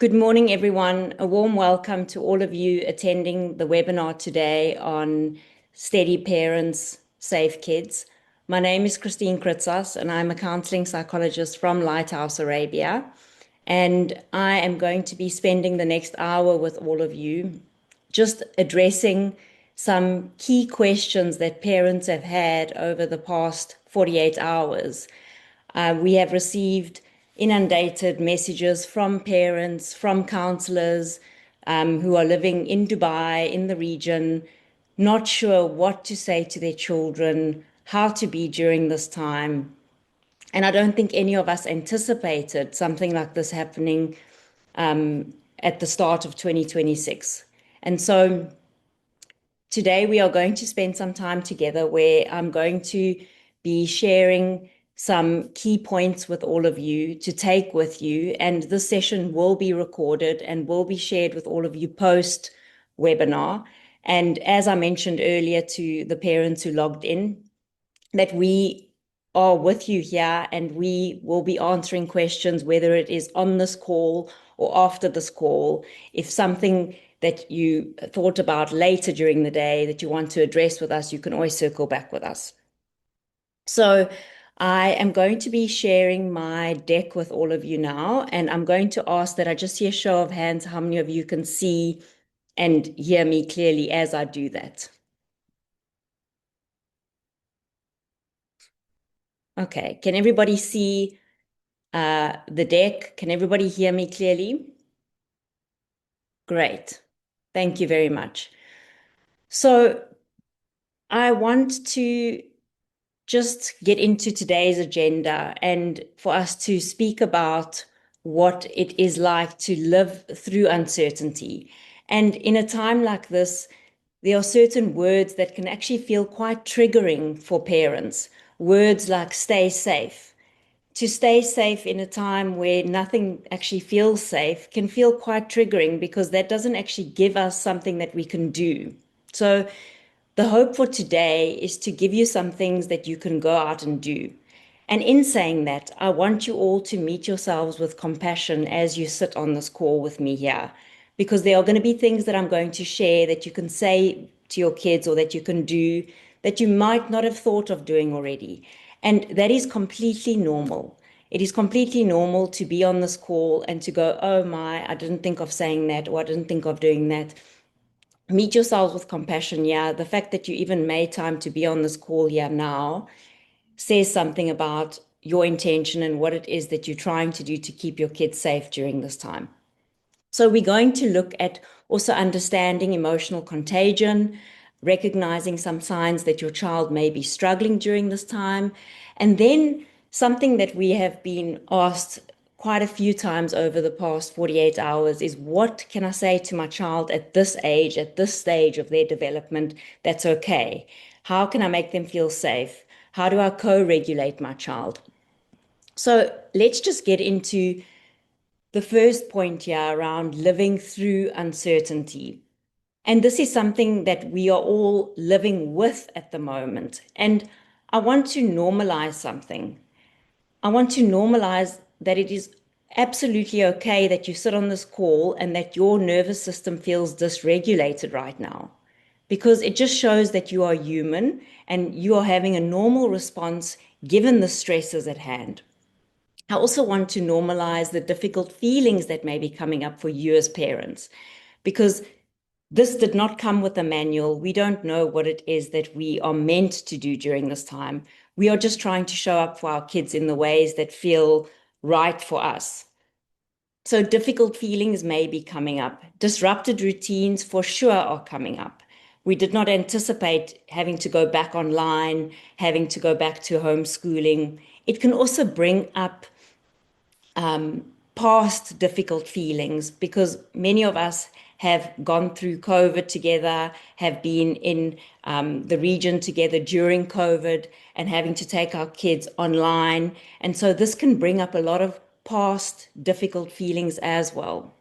Good morning, everyone. A warm welcome to all of you attending the webinar today on Steady Parents, Safe Kids. My name is Kritzas, and I'm a counseling psychologist from Lighthouse Arabia. And I am going to be spending the next hour with all of you, just addressing some key questions that parents have had over the past 48 hours. We have received inundated messages from parents, from counselors who are living in Dubai, in the region, not sure what to say to their children, how to be during this time. And I don't think any of us anticipated something like this happening at the start of 2026. And so today we are going to spend some time together where I'm going to be sharing some key points with all of you to take with you. And this session will be recorded and will be shared with all of you post webinar. And as I mentioned earlier to the parents who logged in, that we are with you here and we will be answering questions, whether it is on this call or after this call. If something that you thought about later during the day that you want to address with us, you can always circle back with us. So I am going to be sharing my deck with all of you now, and I'm going to ask that I just see a show of hands, how many of you can see and hear me clearly as I do that. Okay, can everybody see the deck? Can everybody hear me clearly? Great. Thank you very much. So I want to just get into today's agenda and for us to speak about what it is like to live through uncertainty. And in a time like this, there are certain words that can actually feel quite triggering for parents. Words like stay safe. To stay safe in a time where nothing actually feels safe can feel quite triggering because that doesn't actually give us something that we can do. So the hope for today is to give you some things that you can go out and do. And in saying that, I want you all to meet yourselves with compassion as you sit on this call with me here, because there are going to be things that I'm going to share that you can say to your kids or that you can do that you might not have thought of doing already. And that is completely normal. It is completely normal to be on this call and to go, oh my, I didn't think of saying that, or I didn't think of doing that. Meet yourselves with compassion. Yeah, the fact that you even made time to be on this call here now says something about your intention and what it is that you're trying to do to keep your kids safe during this time. So we're going to look at also understanding emotional contagion, recognizing some signs that your child may be struggling during this time, and then something that we have been asked quite a few times over the past 48 hours is, what can I say to my child at this age, at this stage of their development that's okay? How can I make them feel safe? How do I co-regulate my child? So let's just get into the first point here around living through uncertainty. And this is something that we are all living with at the moment. And I want to normalize something. I want to normalize that it is absolutely okay that you sit on this call and that your nervous system feels dysregulated right now, because it just shows that you are human and you are having a normal response given the stresses at hand. I also want to normalize the difficult feelings that may be coming up for you as parents, because this did not come with a manual. We don't know what it is that we are meant to do during this time. We are just trying to show up for our kids in the ways that feel right for us. So difficult feelings may be coming up. Disrupted routines for sure are coming up. We did not anticipate having to go back online, having to go back to homeschooling. It can also bring up past difficult feelings, because many of us have gone through COVID together, have been in the region together during COVID and having to take our kids online. And so this can bring up a lot of past difficult feelings as well.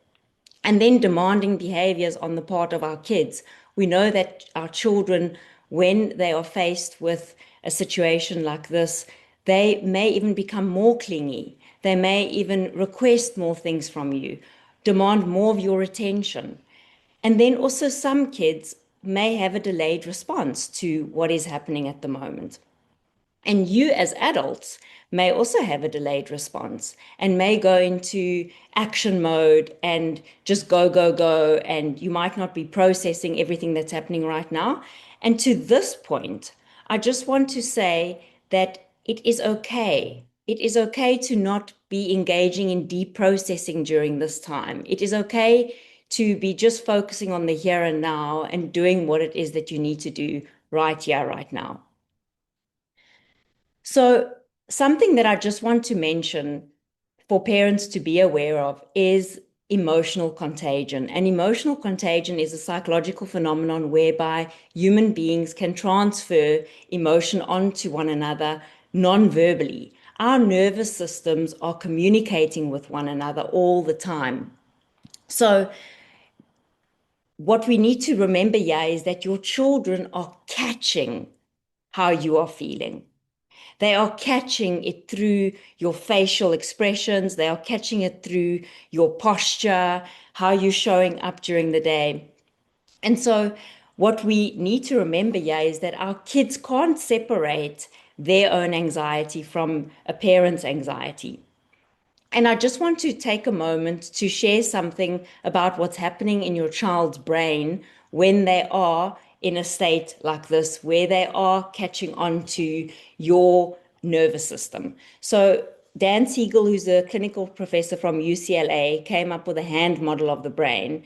And then demanding behaviors on the part of our kids. We know that our children, when they are faced with a situation like this, they may even become more clingy. They may even request more things from you. demand more of your attention. And then also some kids may have a delayed response to what is happening at the moment. And you as adults may also have a delayed response and may go into action mode and just go, go, go. And you might not be processing everything that's happening right now. And to this point, I just want to say that it is okay. It is okay to not be engaging in deep processing during this time. It is okay to be just focusing on the here and now and doing what it is that you need to do right here, right now. So, something that I just want to mention for parents to be aware of is emotional contagion. And emotional contagion is a psychological phenomenon whereby human beings can transfer emotion onto one another non-verbally. Our nervous systems are communicating with one another all the time. So, what we need to remember here is that your children are catching how you are feeling. They are catching it through your facial expressions. They are catching it through your posture, how you're showing up during the day. And so, what we need to remember here is that our kids can't separate their own anxiety from a parent's anxiety. And I just want to take a moment to share something about what's happening in your child's brain when they are in a state like this, where they are catching on to your nervous system. So, Dan Siegel, who's a clinical professor from UCLA, came up with a hand model of the brain.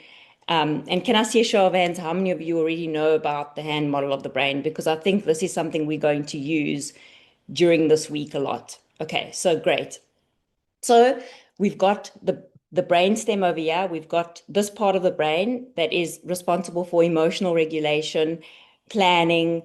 And can I see a show of hands? How many of you already know about the hand model of the brain? Because I think this is something we're going to use during this week a lot. Okay, so great. So we've got the brain stem over here. We've got this part of the brain that is responsible for emotional regulation, planning,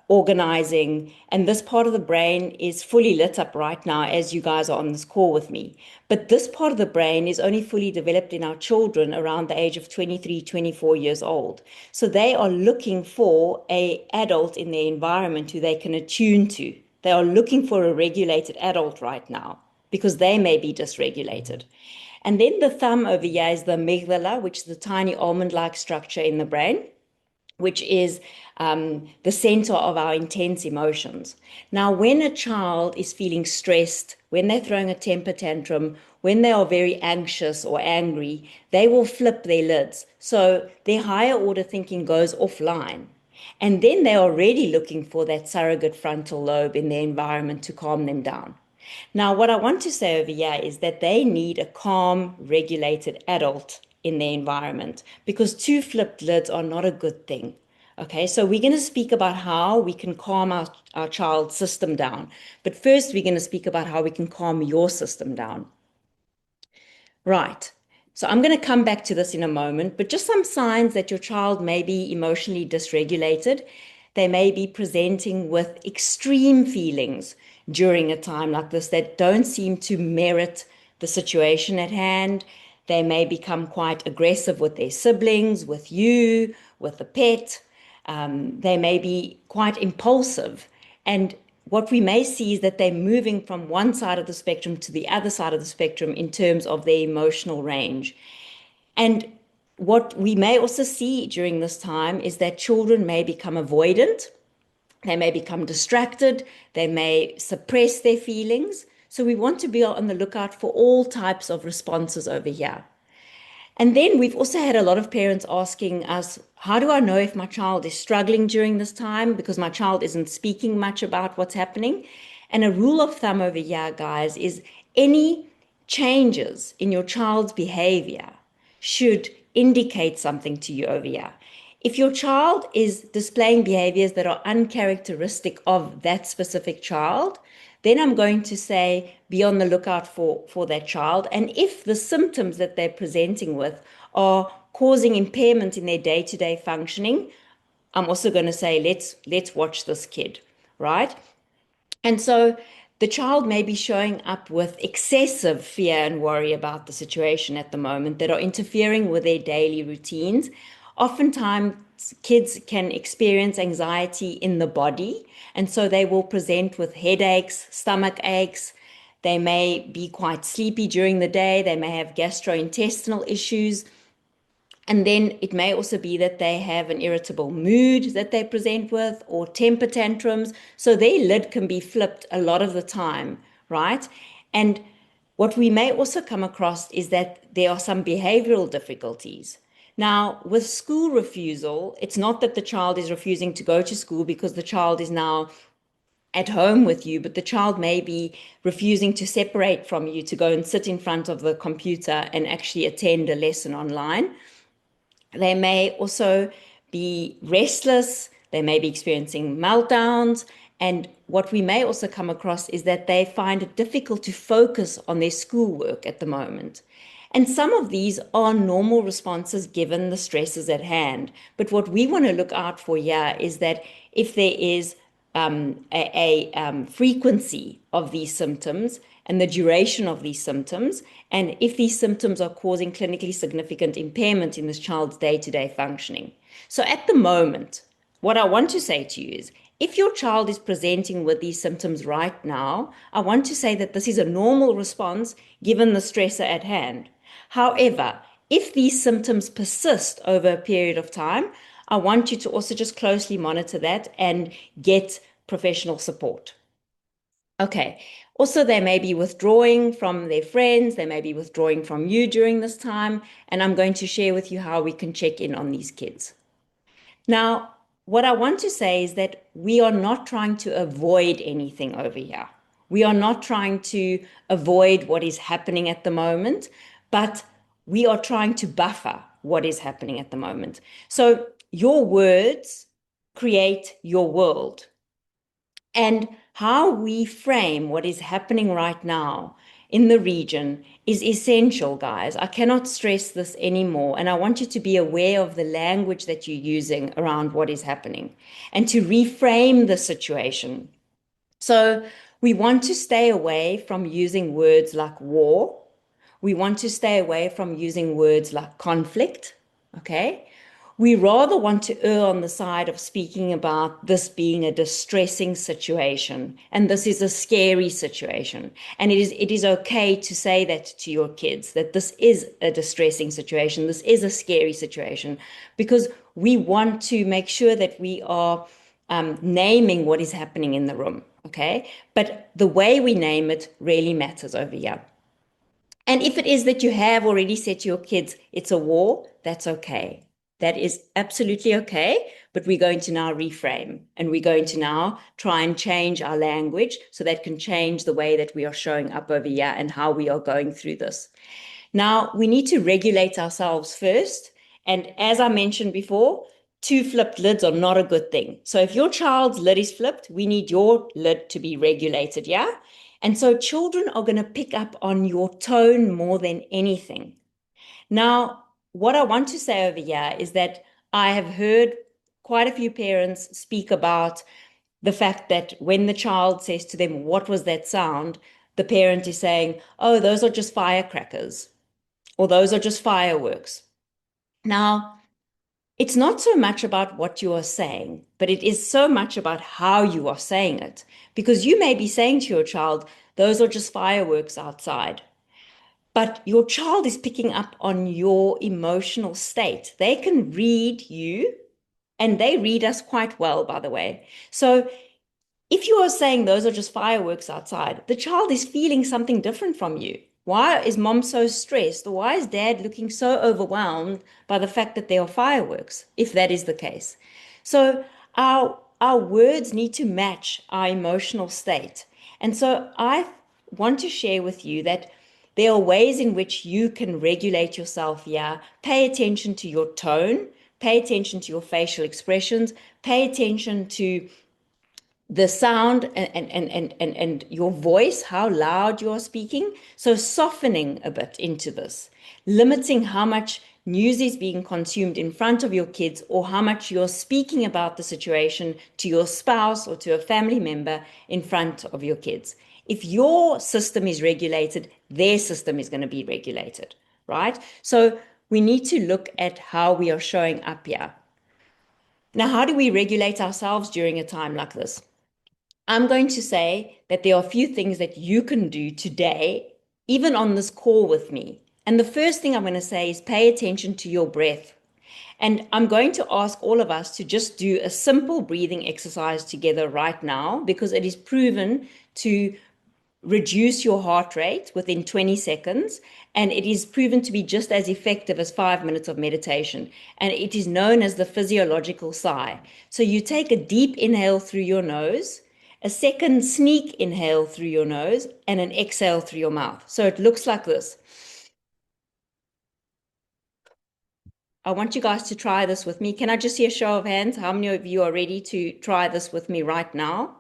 organizing. And this part of the brain is fully lit up right now as you guys are on this call with me. But this part of the brain is only fully developed in our children around the age of 23, 24 years old. So they are looking for an adult in their environment who they can attune to. They are looking for a regulated adult right now because they may be dysregulated. And then the thumb over here is the amygdala, which is the tiny almond-like structure in the brain, which is the center of our intense emotions. Now, when a child is feeling stressed, when they're throwing a temper tantrum, when they are very anxious or angry, they will flip their lids. So their higher order thinking goes offline. And then they're already looking for that surrogate frontal lobe in their environment to calm them down. Now, what I want to say over here is that they need a calm, regulated adult in their environment because two flipped lids are not a good thing. Okay, so we're going to speak about how we can calm our child's system down. But first, we're going to speak about how we can calm your system down. Right. So I'm going to come back to this in a moment, but just some signs that your child may be emotionally dysregulated. They may be presenting with extreme feelings during a time like this that don't seem to merit the situation at hand. They may become quite aggressive with their siblings, with you, with the pet. They may be quite impulsive. And what we may see is that they're moving from one side of the spectrum to the other side of the spectrum in terms of their emotional range. And what we may also see during this time is that children may become avoidant, they may become distracted, they may suppress their feelings. So we want to be on the lookout for all types of responses over here. And then we've also had a lot of parents asking us, how do I know if my child is struggling during this time because my child isn't speaking much about what's happening? And a rule of thumb over here, guys, is any changes in your child's behavior should indicate something to you over here. If your child is displaying behaviors that are uncharacteristic of that specific child, then I'm going to say be on the lookout for that child. And if the symptoms that they're presenting with are causing impairment in their day-to-day functioning, I'm also going to say let's watch this kid, right? And so the child may be showing up with excessive fear and worry about the situation at the moment that are interfering with their daily routines. Oftentimes, kids can experience anxiety in the body, and so they will present with headaches, stomach aches. They may be quite sleepy during the day. They may have gastrointestinal issues. And then it may also be that they have an irritable mood that they present with or temper tantrums. So their lid can be flipped a lot of the time, right? And what we may also come across is that there are some behavioral difficulties. Now, with school refusal, it's not that the child is refusing to go to school because the child is now at home with you, but the child may be refusing to separate from you to go and sit in front of the computer and actually attend a lesson online. They may also be restless. They may be experiencing meltdowns. And what we may also come across is that they find it difficult to focus on their schoolwork at the moment. And some of these are normal responses given the stresses at hand. But what we want to look out for here is that if there is a frequency of these symptoms and the duration of these symptoms, and if these symptoms are causing clinically significant impairment in this child's day-to-day functioning. So at the moment, what I want to say to you is, if your child is presenting with these symptoms right now, I want to say that this is a normal response given the stressor at hand. However, if these symptoms persist over a period of time, I want you to also just closely monitor that and get professional support. Okay. Also, they may be withdrawing from their friends. They may be withdrawing from you during this time. And I'm going to share with you how we can check in on these kids. Now, what I want to say is that we are not trying to avoid anything over here. We are not trying to avoid what is happening at the moment, but we are trying to buffer what is happening at the moment. So your words create your world. And how we frame what is happening right now in the region is essential, guys. I cannot stress this anymore. And I want you to be aware of the language that you're using around what is happening and to reframe the situation. So we want to stay away from using words like war. We want to stay away from using words like conflict. Okay. We rather want to err on the side of speaking about this being a distressing situation, and this is a scary situation. And it is okay to say that to your kids, that this is a distressing situation, this is a scary situation, because we want to make sure that we are naming what is happening in the room, okay? But the way we name it really matters over here. And if it is that you have already said to your kids, it's a war, that's okay. That is absolutely okay. But we're going to now reframe and we're going to now try and change our language so that can change the way that we are showing up over here and how we are going through this. Now, we need to regulate ourselves first. And as I mentioned before, two flipped lids are not a good thing. So if your child's lid is flipped, we need your lid to be regulated, yeah? And so children are going to pick up on your tone more than anything. Now, what I want to say over here is that I have heard quite a few parents speak about the fact that when the child says to them, "What was that sound?" the parent is saying, "Oh, those are just firecrackers," or "Those are just fireworks." Now, it's not so much about what you are saying, but it is so much about how you are saying it. Because you may be saying to your child, "Those are just fireworks outside." But your child is picking up on your emotional state. They can read you, and they read us quite well, by the way. So if you are saying those are just fireworks outside, the child is feeling something different from you. Why is mom so stressed? Or why is dad looking so overwhelmed by the fact that there are fireworks, if that is the case? So our words need to match our emotional state. And so I want to share with you that there are ways in which you can regulate yourself here. Pay attention to your tone, pay attention to your facial expressions, pay attention to the sound and your voice, how loud you are speaking. So softening a bit into this, limiting how much news is being consumed in front of your kids or how much you're speaking about the situation to your spouse or to a family member in front of your kids. If your system is regulated, their system is going to be regulated, right? So we need to look at how we are showing up here. Now, how do we regulate ourselves during a time like this? I'm going to say that there are a few things that you can do today, even on this call with me. And the first thing I'm going to say is pay attention to your breath. And I'm going to ask all of us to just do a simple breathing exercise together right now because it is proven to reduce your heart rate within 20 seconds. And it is proven to be just as effective as 5 minutes of meditation. And it is known as the physiological sigh. So you take a deep inhale through your nose, a second sneak inhale through your nose, and an exhale through your mouth. So it looks like this. I want you guys to try this with me. Can I just see a show of hands? How many of you are ready to try this with me right now?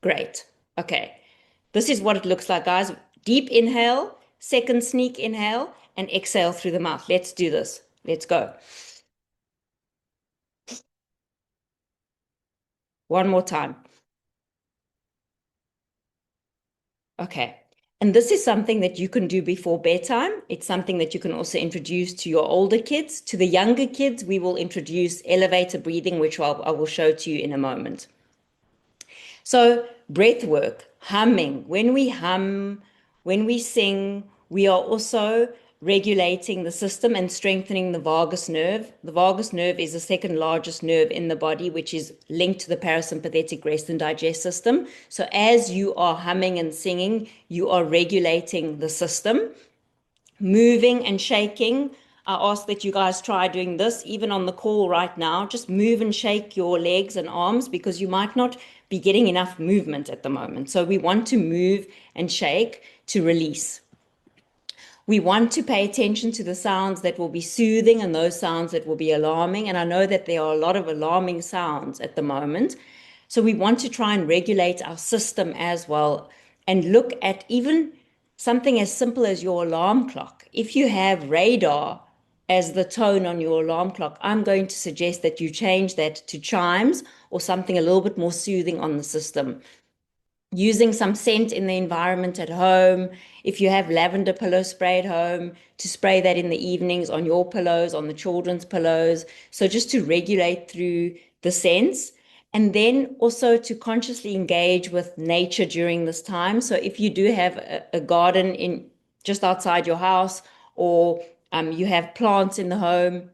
Great. Okay. This is what it looks like, guys. Deep inhale, second sneak inhale, and exhale through the mouth. Let's do this. Let's go. One more time. Okay. And this is something that you can do before bedtime. It's something that you can also introduce to your older kids. To the younger kids, we will introduce elevator breathing, which I will show to you in a moment. So, breath work, humming. When we hum, when we sing, we are also regulating the system and strengthening the vagus nerve. The vagus nerve is the second largest nerve in the body, which is linked to the parasympathetic rest and digest system. So, as you are humming and singing, you are regulating the system. Moving and shaking. I ask that you guys try doing this even on the call right now. Just move and shake your legs and arms because you might not be getting enough movement at the moment. So we want to move and shake to release. We want to pay attention to the sounds that will be soothing and those sounds that will be alarming. And I know that there are a lot of alarming sounds at the moment. So we want to try and regulate our system as well and look at even something as simple as your alarm clock. If you have radar as the tone on your alarm clock, I'm going to suggest that you change that to chimes or something a little bit more soothing on the system. Using some scent in the environment at home. If you have lavender pillow spray at home, to spray that in the evenings on your pillows, on the children's pillows. So just to regulate through the scents. And then also to consciously engage with nature during this time. So if you do have a garden in just outside your house, or you have plants in the home,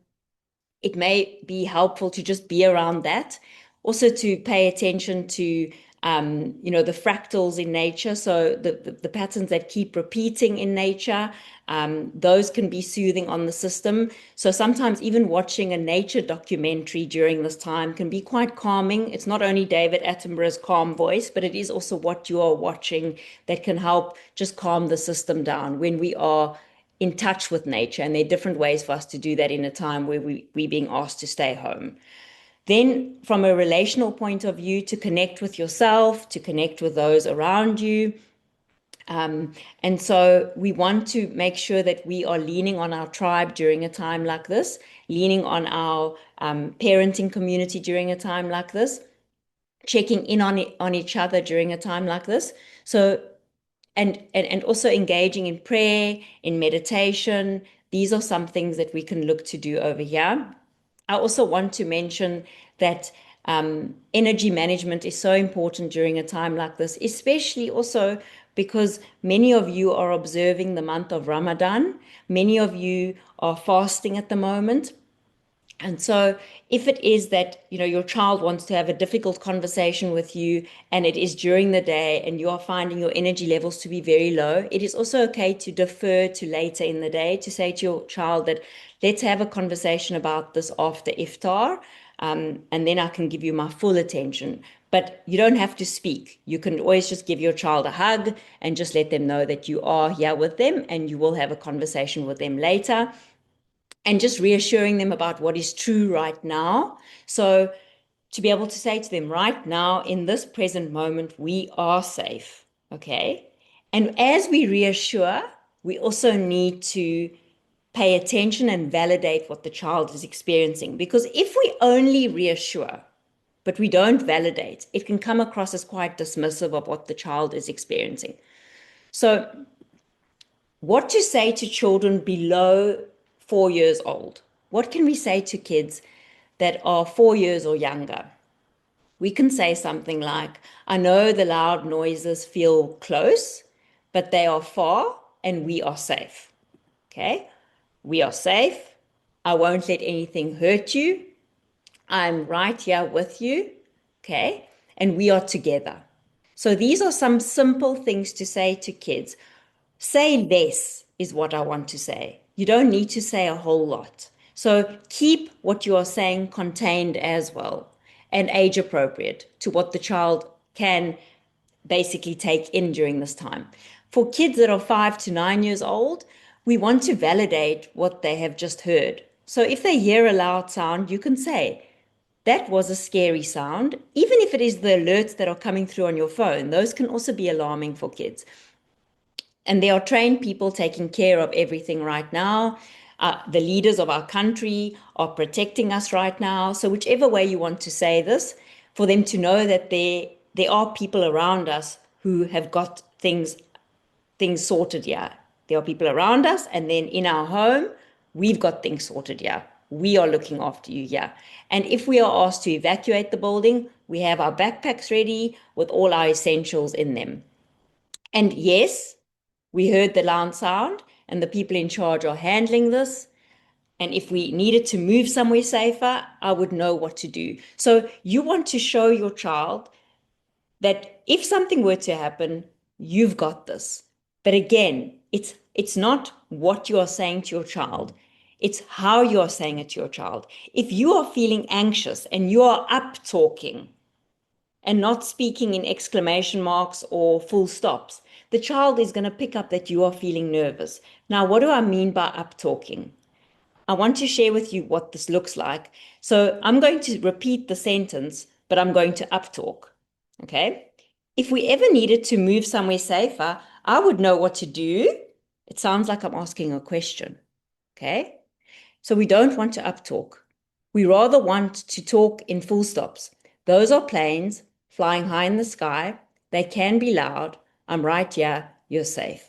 it may be helpful to just be around that. Also to pay attention to the fractals in nature, so the patterns that keep repeating in nature, those can be soothing on the system. So sometimes even watching a nature documentary during this time can be quite calming. It's not only David Attenborough's calm voice, but it is also what you are watching that can help just calm the system down when we are in touch with nature. And there are different ways for us to do that in a time where we're being asked to stay home. Then, from a relational point of view, to connect with yourself, to connect with those around you. And so we want to make sure that we are leaning on our tribe during a time like this, leaning on our parenting community during a time like this, checking in on each other during a time like this. So and also engaging in prayer, in meditation. These are some things that we can look to do over here. I also want to mention that energy management is so important during a time like this, especially also because many of you are observing the month of Ramadan. Many of you are fasting at the moment. And so if it is that, your child wants to have a difficult conversation with you and it is during the day and you are finding your energy levels to be very low, it is also okay to defer to later in the day, to say to your child that let's have a conversation about this after iftar, and then I can give you my full attention. But you don't have to speak. You can always just give your child a hug and just let them know that you are here with them and you will have a conversation with them later, and just reassuring them about what is true right now. So to be able to say to them right now, in this present moment, we are safe. Okay. And as we reassure, we also need to pay attention and validate what the child is experiencing. Because if we only reassure, but we don't validate, it can come across as quite dismissive of what the child is experiencing. So what to say to children below 4 years old? What can we say to kids that are 4 years or younger? we can say something like, I know the loud noises feel close, but they are far and we are safe. Okay? We are safe. I won't let anything hurt you. I'm right here with you. Okay? And we are together. So these are some simple things to say to kids. Say less is what I want to say. You don't need to say a whole lot. So keep what you are saying contained as well and age appropriate to what the child can basically take in during this time. For kids that are 5 to 9 years old, we want to validate what they have just heard. So if they hear a loud sound, you can say, that was a scary sound. Even if it is the alerts that are coming through on your phone, those can also be alarming for kids. And there are trained people taking care of everything right now. The leaders of our country are protecting us right now. So whichever way you want to say this, for them to know that there are people around us who have got things sorted here. There are people around us, and then in our home, we've got things sorted here. We are looking after you here. And if we are asked to evacuate the building, we have our backpacks ready with all our essentials in them. And yes, we heard the loud sound, and the people in charge are handling this. And if we needed to move somewhere safer, I would know what to do. So you want to show your child that if something were to happen, you've got this. But again, it's not what you are saying to your child. It's how you are saying it to your child. If you are feeling anxious and you are up talking and not speaking in exclamation marks or full stops, the child is going to pick up that you are feeling nervous. Now, what do I mean by up talking? I want to share with you what this looks like. So I'm going to repeat the sentence, but I'm going to up talk. Okay? If we ever needed to move somewhere safer, I would know what to do. It sounds like I'm asking a question. Okay? So we don't want to up talk. We rather want to talk in full stops. Those are planes flying high in the sky. They can be loud. I'm right here. You're safe.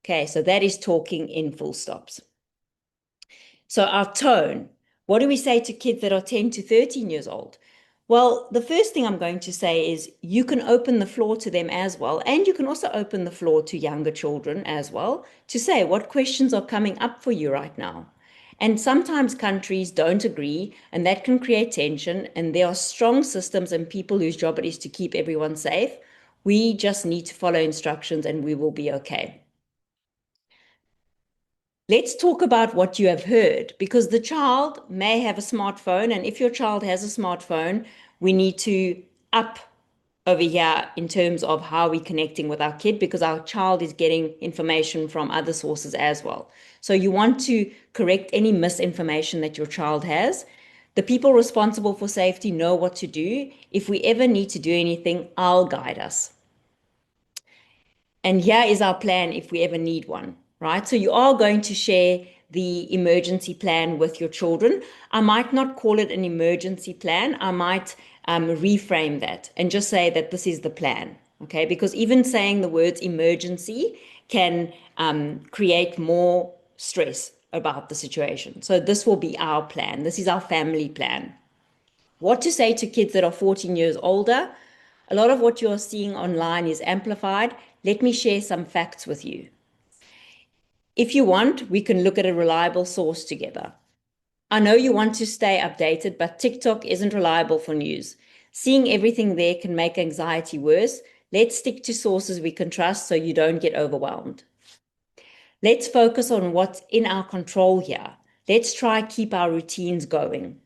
Okay, so that is talking in full stops. So our tone, what do we say to kids that are 10 to 13 years old? Well, the first thing I'm going to say is you can open the floor to them as well. And you can also open the floor to younger children as well to say what questions are coming up for you right now. And sometimes countries don't agree, and that can create tension. And there are strong systems and people whose job it is to keep everyone safe. We just need to follow instructions and we will be okay. Let's talk about what you have heard, because the child may have a smartphone. And if your child has a smartphone, we need to up over here in terms of how we're connecting with our kid, because our child is getting information from other sources as well. So you want to correct any misinformation that your child has. The people responsible for safety know what to do. If we ever need to do anything, I'll guide us. And here is our plan if we ever need one, right? So you are going to share the emergency plan with your children. I might not call it an emergency plan. I might reframe that and just say that this is the plan, okay? Because even saying the words emergency can create more stress about the situation. So this will be our plan. This is our family plan. What to say to kids that are 14 years older? A lot of what you're seeing online is amplified. Let me share some facts with you. If you want, we can look at a reliable source together. I know you want to stay updated, but TikTok isn't reliable for news. Seeing everything there can make anxiety worse. Let's stick to sources we can trust so you don't get overwhelmed. Let's focus on what's in our control here. Let's try keep our routines going.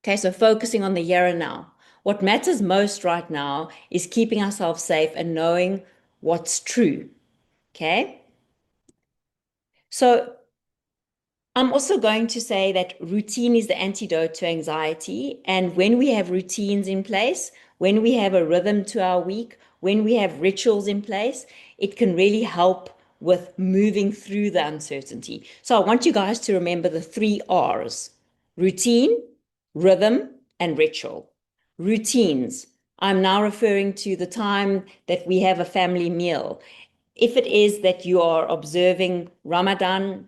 Okay, so focusing on the here and now. What matters most right now is keeping ourselves safe and knowing what's true. Okay? So I'm also going to say that routine is the antidote to anxiety. And when we have routines in place, when we have a rhythm to our week, when we have rituals in place, it can really help with moving through the uncertainty. So I want you guys to remember the 3 R's: routine, rhythm, and ritual. Routines. I'm now referring to the time that we have a family meal. If it is that you are observing Ramadan,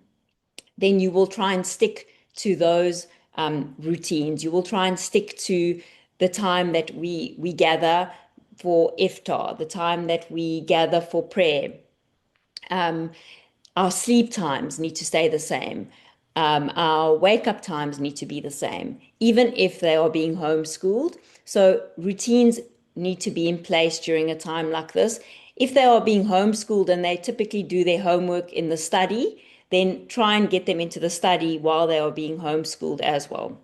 then you will try and stick to those routines. You will try and stick to the time that we gather for iftar, the time that we gather for prayer. Our sleep times need to stay the same. Our wake up times need to be the same, even if they are being homeschooled. So routines need to be in place during a time like this. If they are being homeschooled and they typically do their homework in the study, then try and get them into the study while they are being homeschooled as well.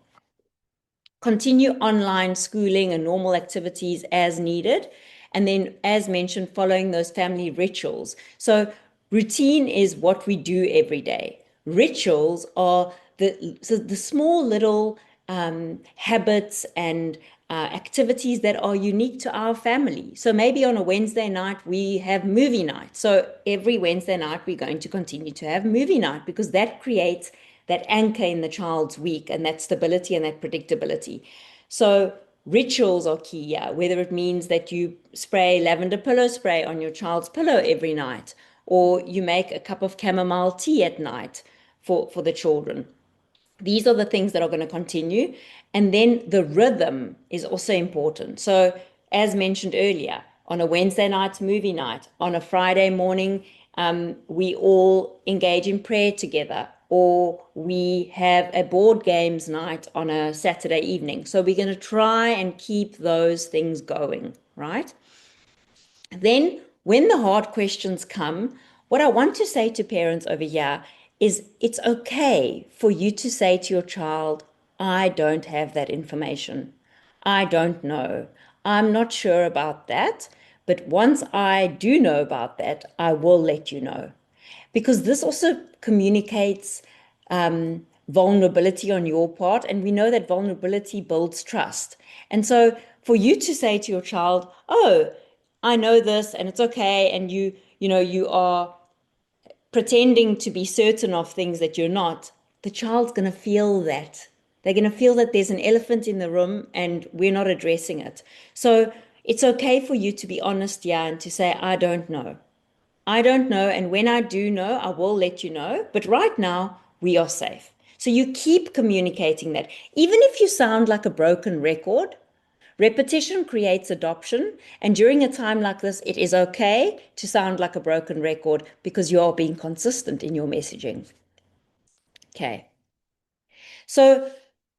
Continue online schooling and normal activities as needed. And then, as mentioned, following those family rituals. So, routine is what we do every day. Rituals are the small little habits and activities that are unique to our family. So maybe on a Wednesday night, we have movie night. So every Wednesday night, we're going to continue to have movie night because that creates that anchor in the child's week and that stability and that predictability. So rituals are key, yeah, whether it means that you spray lavender pillow spray on your child's pillow every night, or you make a cup of chamomile tea at night for the children. These are the things that are going to continue. And then the rhythm is also important. So, as mentioned earlier, on a Wednesday night's movie night, on a Friday morning, we all engage in prayer together, or we have a board games night on a Saturday evening. So, we're going to try and keep those things going, right? Then, when the hard questions come, what I want to say to parents over here is it's okay for you to say to your child, I don't have that information. I don't know. I'm not sure about that. But once I do know about that, I will let you know. Because this also communicates vulnerability on your part. And we know that vulnerability builds trust. And so for you to say to your child, oh, I know this and it's okay, and you are pretending to be certain of things that you're not, the child's going to feel that. They're going to feel that there's an elephant in the room and we're not addressing it. So it's okay for you to be honest, yeah, and to say, I don't know. I don't know. And when I do know, I will let you know. But right now, we are safe. So you keep communicating that. Even if you sound like a broken record, repetition creates adoption. And during a time like this, it is okay to sound like a broken record because you are being consistent in your messaging. Okay. So,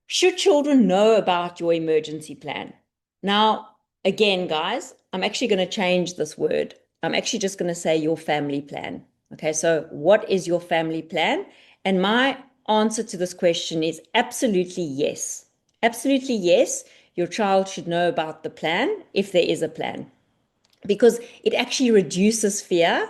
should children know about your emergency plan? Now, again, guys, I'm actually going to change this word. I'm actually just going to say your family plan. Okay, so what is your family plan? And my answer to this question is absolutely yes. Absolutely yes. Your child should know about the plan if there is a plan, because it actually reduces fear.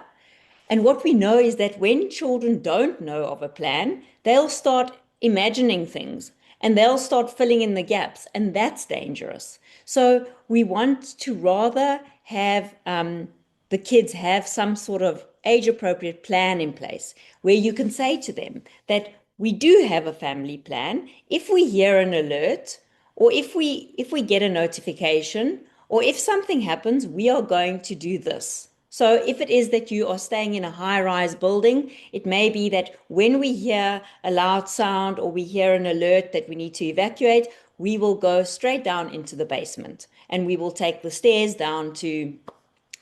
And what we know is that when children don't know of a plan, they'll start imagining things and they'll start filling in the gaps, and that's dangerous. So we want to rather have the kids have some sort of age appropriate plan in place where you can say to them that we do have a family plan. If we hear an alert, or if we get a notification, or if something happens, we are going to do this. So if it is that you are staying in a high-rise building, it may be that when we hear a loud sound or we hear an alert that we need to evacuate, we will go straight down into the basement and we will take the stairs down to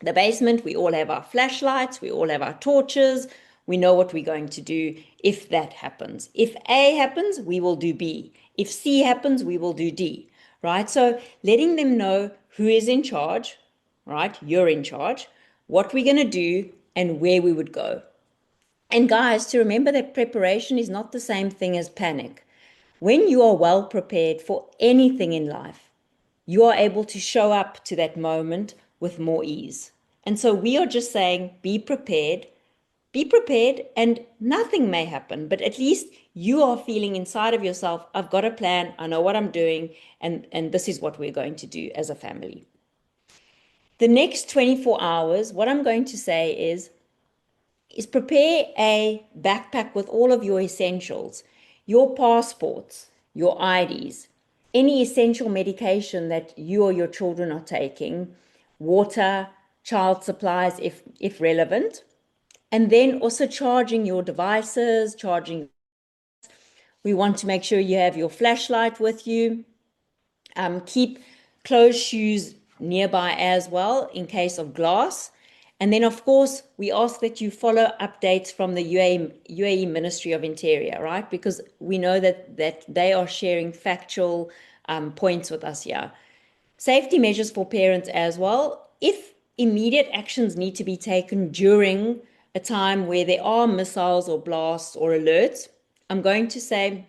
the basement. We all have our flashlights, we all have our torches. We know what we're going to do if that happens. If A happens, we will do B. If C happens, we will do D, right? So letting them know who is in charge, right? You're in charge, what we're going to do, and where we would go. And guys, to remember that preparation is not the same thing as panic. When you are well prepared for anything in life, you are able to show up to that moment with more ease. And so we are just saying, be prepared, and nothing may happen, but at least you are feeling inside of yourself, I've got a plan, I know what I'm doing, and this is what we're going to do as a family. The next 24 hours, what I'm going to say is prepare a backpack with all of your essentials, your passports, your IDs, any essential medication that you or your children are taking, water, child supplies if relevant, and then also charging your devices, charging. We want to make sure you have your flashlight with you. Keep close shoes nearby as well in case of glass. And then, of course, we ask that you follow updates from the UAE Ministry of Interior, right? Because we know that they are sharing factual points with us here. Safety measures for parents as well. If immediate actions need to be taken during a time where there are missiles or blasts or alerts, I'm going to say,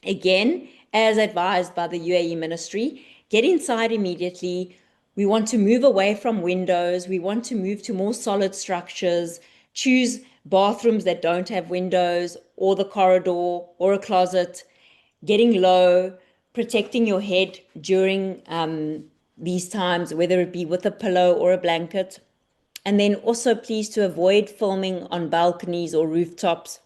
again, as advised by the UAE ministry, get inside immediately. We want to move away from windows. We want to move to more solid structures. Choose bathrooms that don't have windows, or the corridor, or a closet. Getting low, protecting your head during these times, whether it be with a pillow or a blanket. And then also please to avoid filming on balconies or rooftops.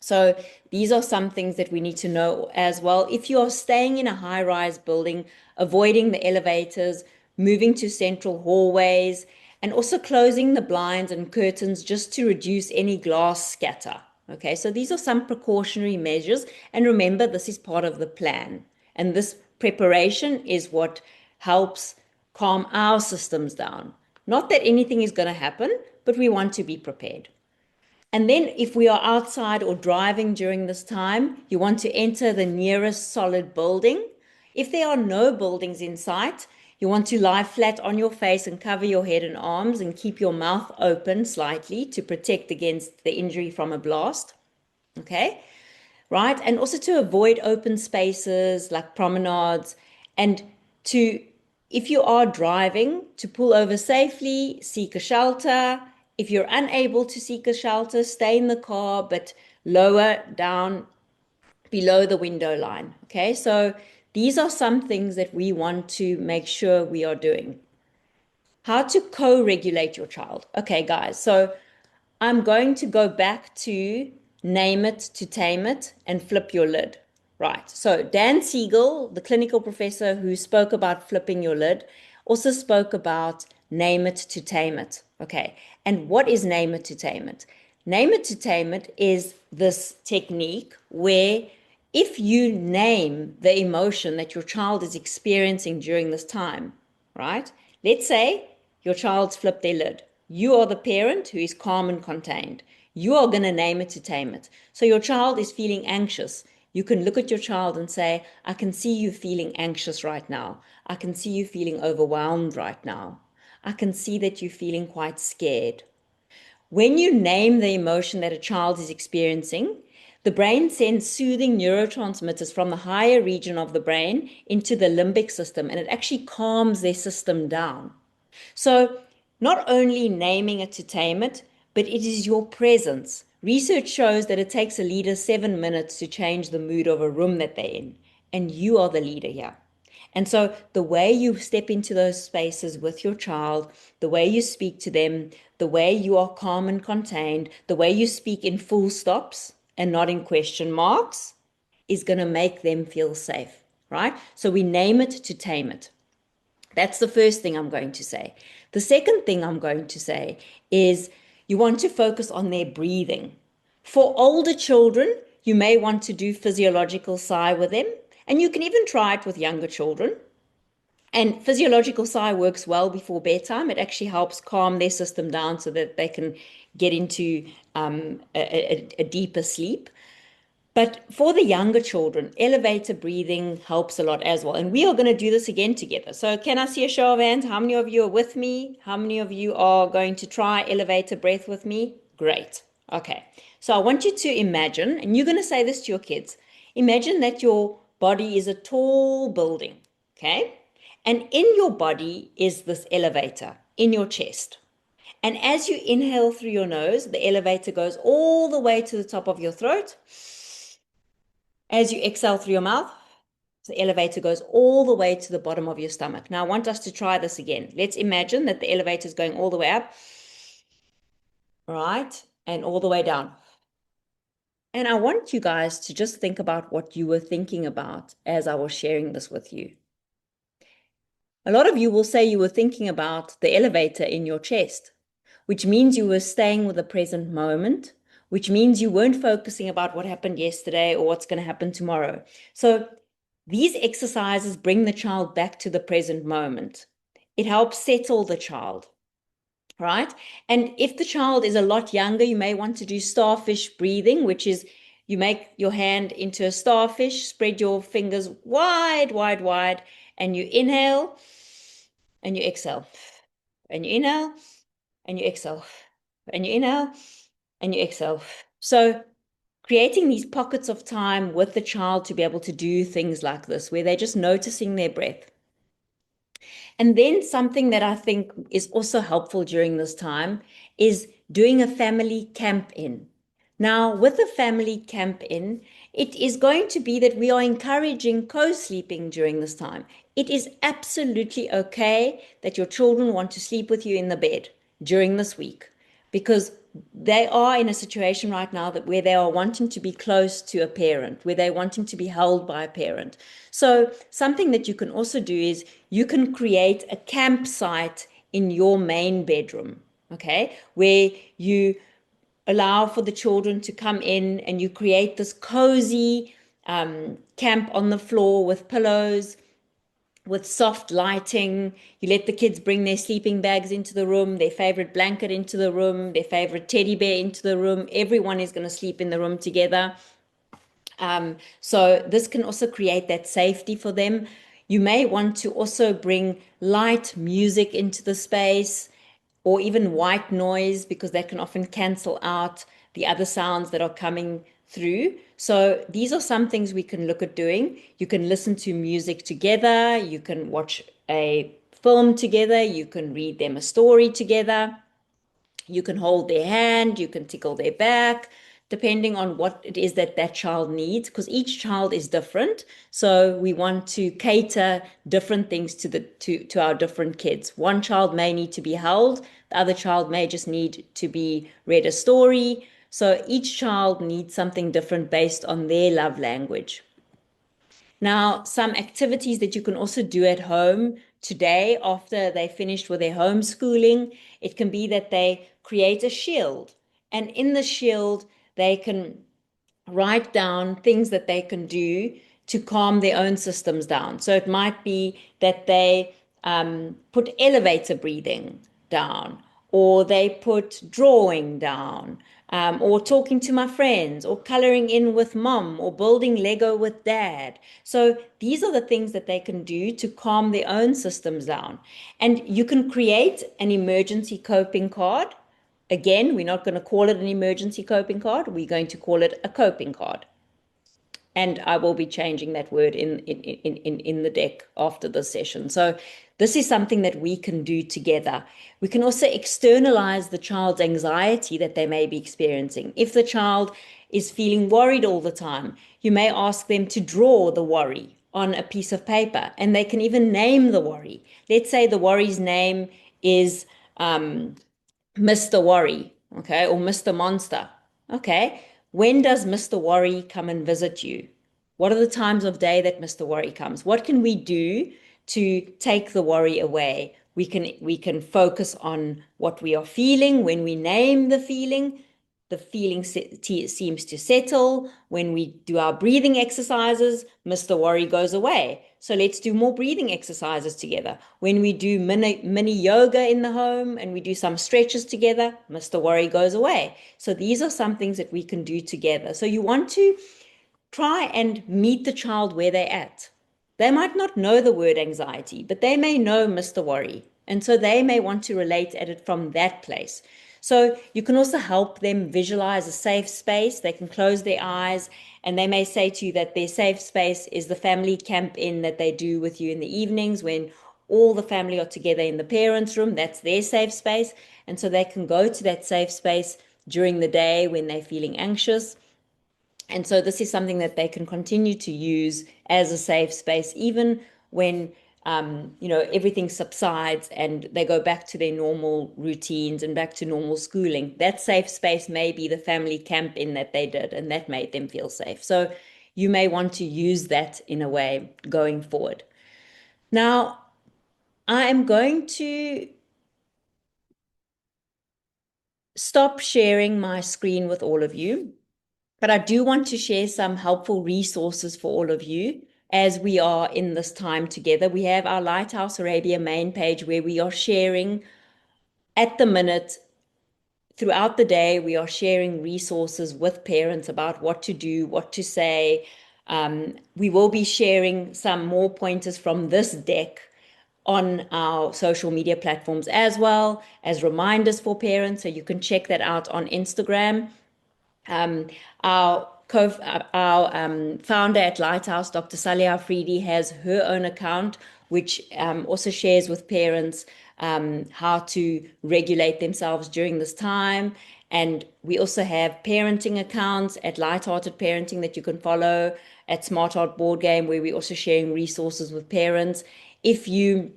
So these are some things that we need to know as well. If you are staying in a high-rise building, avoiding the elevators, moving to central hallways, and also closing the blinds and curtains just to reduce any glass scatter. Okay, so these are some precautionary measures. And remember, this is part of the plan. And this preparation is what helps calm our systems down. Not that anything is going to happen, but we want to be prepared. And then if we are outside or driving during this time, you want to enter the nearest solid building. If there are no buildings in sight, you want to lie flat on your face and cover your head and arms and keep your mouth open slightly to protect against the injury from a blast. Okay, right? And also to avoid open spaces like promenades, and to, if you are driving, to pull over safely, seek a shelter. If you're unable to seek a shelter, stay in the car, but lower down below the window line. Okay, so these are some things that we want to make sure we are doing. How to co-regulate your child. Okay, guys, so I'm going to go back to name it to tame it and flip your lid. Right. So Dan Siegel, the clinical professor who spoke about flipping your lid, also spoke about name it to tame it. Okay. And what is name it to tame it? Name it to tame it is this technique where if you name the emotion that your child is experiencing during this time, right? Let's say your child's flipped their lid. You are the parent who is calm and contained. You are going to name it to tame it. So your child is feeling anxious. You can look at your child and say, I can see you feeling anxious right now. I can see you feeling overwhelmed right now. I can see that you're feeling quite scared. When you name the emotion that a child is experiencing, the brain sends soothing neurotransmitters from the higher region of the brain into the limbic system, and it actually calms their system down. So, not only naming it to tame it, but it is your presence. Research shows that it takes a leader 7 minutes to change the mood of a room that they're in, and you are the leader here. And so the way you step into those spaces with your child, the way you speak to them, the way you are calm and contained, the way you speak in full stops and not in question marks is going to make them feel safe, right? So we name it to tame it. That's the first thing I'm going to say. The second thing I'm going to say is you want to focus on their breathing. For older children, you may want to do physiological sigh with them, and you can even try it with younger children. And physiological sigh works well before bedtime. It actually helps calm their system down so that they can get into a deeper sleep. But for the younger children, elevator breathing helps a lot as well. And we are going to do this again together. So can I see a show of hands? How many of you are with me? How many of you are going to try elevator breath with me? Great. Okay. So I want you to imagine, and you're going to say this to your kids. Imagine that your body is a tall building. Okay. And in your body is this elevator in your chest. And as you inhale through your nose, the elevator goes all the way to the top of your throat. As you exhale through your mouth, the elevator goes all the way to the bottom of your stomach. Now, I want us to try this again. Let's imagine that the elevator is going all the way up, right, and all the way down. And I want you guys to just think about what you were thinking about as I was sharing this with you. A lot of you will say you were thinking about the elevator in your chest, which means you were staying with the present moment, which means you weren't focusing about what happened yesterday or what's going to happen tomorrow. So These exercises bring the child back to the present moment. It helps settle the child, right? And if the child is a lot younger, you may want to do starfish breathing, which is you make your hand into a starfish, spread your fingers wide, wide, wide, and you inhale and you exhale, and you inhale and you exhale, and you inhale and you exhale. So creating these pockets of time with the child to be able to do things like this, where they're just noticing their breath. And then something that I think is also helpful during this time is doing a family camp in. Now, with a family camp in, it is going to be that we are encouraging co-sleeping during this time. It is absolutely okay that your children want to sleep with you in the bed during this week, because they are in a situation right now that where they are wanting to be close to a parent, where they're wanting to be held by a parent. So something that you can also do is you can create a campsite in your main bedroom, okay, where you allow for the children to come in and you create this cozy camp on the floor with pillows, with soft lighting. You let the kids bring their sleeping bags into the room, their favorite blanket into the room, their favorite teddy bear into the room. Everyone is going to sleep in the room together. So this can also create that safety for them. You may want to also bring light music into the space, or even white noise, because that can often cancel out the other sounds that are coming through. So these are some things we can look at doing. You can listen to music together, you can watch a film together, you can read them a story together. You can hold their hand, you can tickle their back, depending on what it is that that child needs, because each child is different. So we want to cater different things to our different kids. One child may need to be held, the other child may just need to be read a story. So each child needs something different based on their love language. Now, some activities that you can also do at home today after they finished with their homeschooling, it can be that they create a shield. And in the shield, they can write down things that they can do to calm their own systems down. So it might be that they put elevator breathing down, or they put drawing down, or talking to my friends, or coloring in with mom, or building Lego with dad. So these are the things that they can do to calm their own systems down. And you can create an emergency coping card. Again, we're not going to call it an emergency coping card. We're going to call it a coping card. And I will be changing that word in the deck after this session. So this is something that we can do together. We can also externalize the child's anxiety that they may be experiencing. If the child is feeling worried all the time, you may ask them to draw the worry on a piece of paper, and they can even name the worry. Let's say the worry's name is Mr. Worry, okay, or Mr. Monster. Okay, when does Mr. Worry come and visit you? What are the times of day that Mr. Worry comes? What can we do to take the worry away? We can focus on what we are feeling. When we name the feeling seems to settle. When we do our breathing exercises, Mr. Worry goes away. So let's do more breathing exercises together. When we do mini yoga in the home and we do some stretches together, Mr. Worry goes away. So these are some things that we can do together. So you want to try and meet the child where they're at. They might not know the word anxiety, but they may know Mr. Worry. And so they may want to relate at it from that place. So you can also help them visualize a safe space. They can close their eyes and they may say to you that their safe space is the family camp in that they do with you in the evenings when all the family are together in the parents' room. That's their safe space. And so they can go to that safe space during the day when they're feeling anxious. And so this is something that they can continue to use as a safe space, even when everything subsides and they go back to their normal routines and back to normal schooling. That safe space may be the family camp in that they did, and that made them feel safe. So you may want to use that in a way going forward. Now, I am going to stop sharing my screen with all of you. But I do want to share some helpful resources for all of you as we are in this time together. We have our Lighthouse Arabia main page where we are sharing at the minute. Throughout the day, we are sharing resources with parents about what to do, what to say. We will be sharing some more pointers from this deck on our social media platforms as well as reminders for parents. So you can check that out on Instagram. Um, our founder at Lighthouse, Dr. Salia Afridi, has her own account, which also shares with parents how to regulate themselves during this time. And we also have parenting accounts at Lighthearted Parenting that you can follow, at Smart Heart Board Game, where we're also sharing resources with parents. If you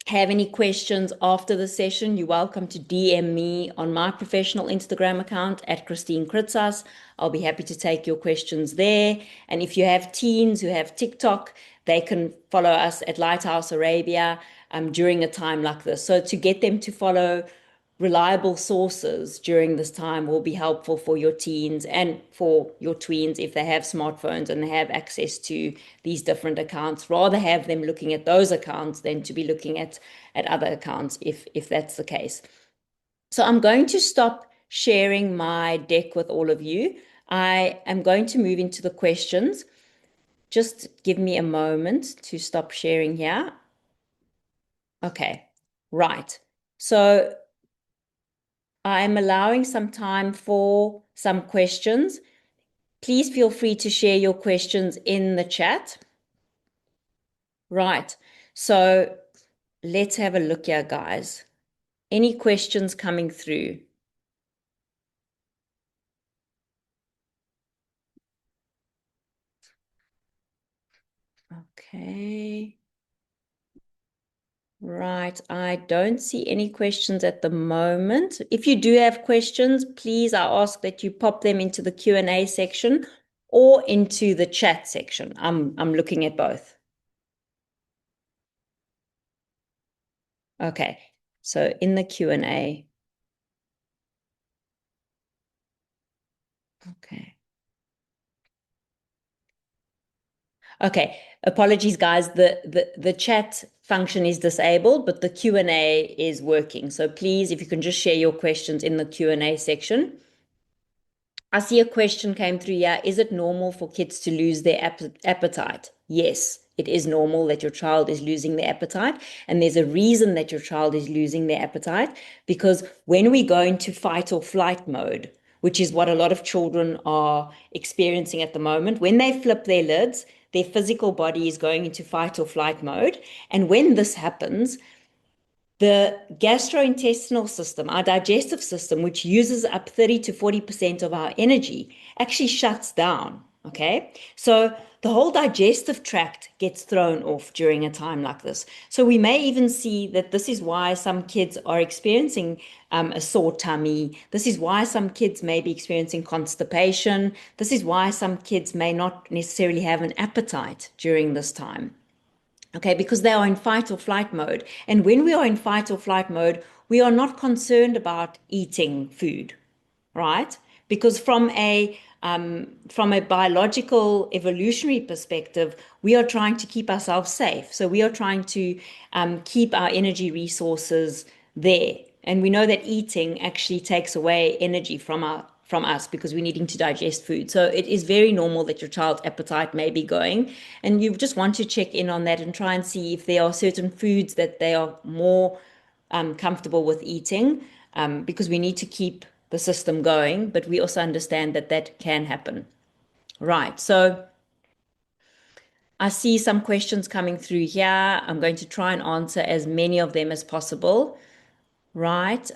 have any questions after the session, you're welcome to DM me on my professional Instagram account at Christine Kritzas. I'll be happy to take your questions there. And if you have teens who have TikTok, they can follow us at Lighthouse Arabia during a time like this. So to get them to follow reliable sources during this time will be helpful for your teens and for your tweens if they have smartphones and they have access to these different accounts. Rather have them looking at those accounts than to be looking at other accounts if that's the case. So I'm going to stop sharing my deck with all of you. I am going to move into the questions. Just give me a moment to stop sharing here. Okay, right. So I'm allowing some time for some questions. Please feel free to share your questions in the chat. Right. So let's have a look here, guys. Any questions coming through? Okay. Right. I don't see any questions at the moment. If you do have questions, please, I ask that you pop them into the Q&A section or into the chat section. I'm looking at both. Okay. So in the Q&A. Okay. Okay. Apologies, guys. The chat function is disabled, but the Q&A is working. So please, if you can just share your questions in the Q&A section. I see a question came through here. Is it normal for kids to lose their appetite? Yes, it is normal that your child is losing their appetite. And there's a reason that your child is losing their appetite, because when we go into fight or flight mode, which is what a lot of children are experiencing at the moment, when they flip their lids, their physical body is going into fight or flight mode. And when this happens, the gastrointestinal system, our digestive system, which uses up 30 to 40% of our energy, actually shuts down. Okay. So the whole digestive tract gets thrown off during a time like this. So we may even see that this is why some kids are experiencing a sore tummy. This is why some kids may be experiencing constipation. This is why some kids may not necessarily have an appetite during this time. Okay, because they are in fight or flight mode. And when we are in fight or flight mode, we are not concerned about eating food, right? Because from a biological evolutionary perspective, we are trying to keep ourselves safe. So we are trying to keep our energy resources there. And we know that eating actually takes away energy from us because we're needing to digest food. So it is very normal that your child's appetite may be going, and you just want to check in on that and try and see if there are certain foods that they are more comfortable with eating, because we need to keep the system going, but we also understand that that can happen. Right. So I see some questions coming through here. I'm going to try and answer as many of them as possible. Right.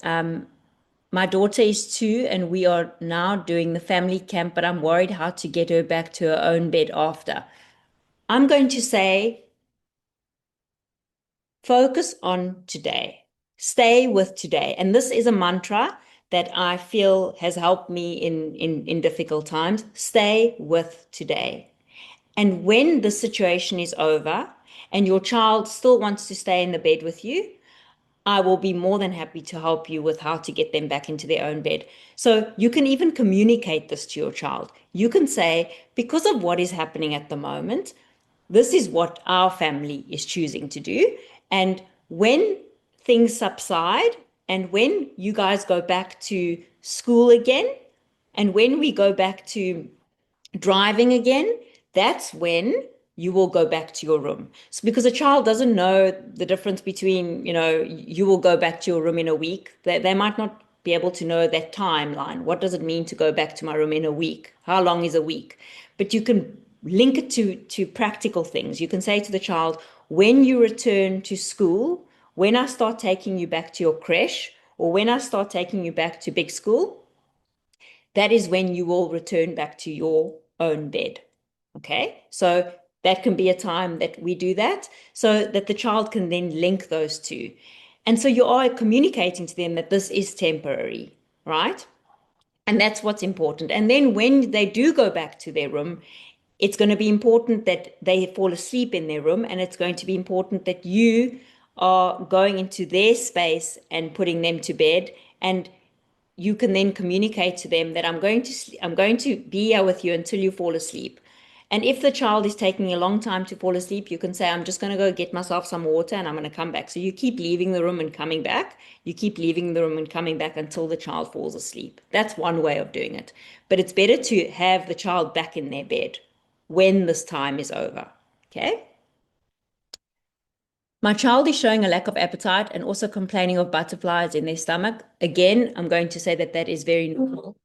My daughter is 2 and we are now doing the family camp, but I'm worried how to get her back to her own bed after. I'm going to say, focus on today. Stay with today. And this is a mantra that I feel has helped me in difficult times. Stay with today. And when the situation is over and your child still wants to stay in the bed with you, I will be more than happy to help you with how to get them back into their own bed. So you can even communicate this to your child. You can say, because of what is happening at the moment, this is what our family is choosing to do. And when things subside and when you guys go back to school again, and when we go back to driving again, that's when you will go back to your room. So because a child doesn't know the difference between, you will go back to your room in a week. They might not be able to know that timeline. What does it mean to go back to my room in a week? How long is a week? But you can link it to practical things. You can say to the child, when you return to school, when I start taking you back to your creche, or when I start taking you back to big school, that is when you will return back to your own bed. Okay, so that can be a time that we do that so that the child can then link those two. And so you are communicating to them that this is temporary, right? And that's what's important. And then when they do go back to their room, it's going to be important that they fall asleep in their room, and it's going to be important that you are going into their space and putting them to bed, and you can then communicate to them that I'm going to be here with you until you fall asleep. And if the child is taking a long time to fall asleep, you can say, I'm just going to go get myself some water and I'm going to come back. So you keep leaving the room and coming back. You keep leaving the room and coming back until the child falls asleep. That's one way of doing it. But it's better to have the child back in their bed when this time is over. Okay? My child is showing a lack of appetite and also complaining of butterflies in their stomach. Again, I'm going to say that that is very normal.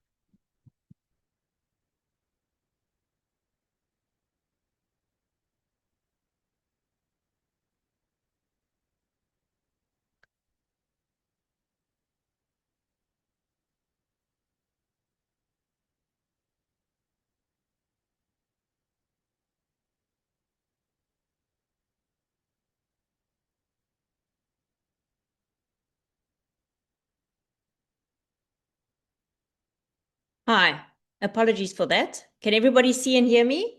Hi, apologies for that. Can everybody see and hear me?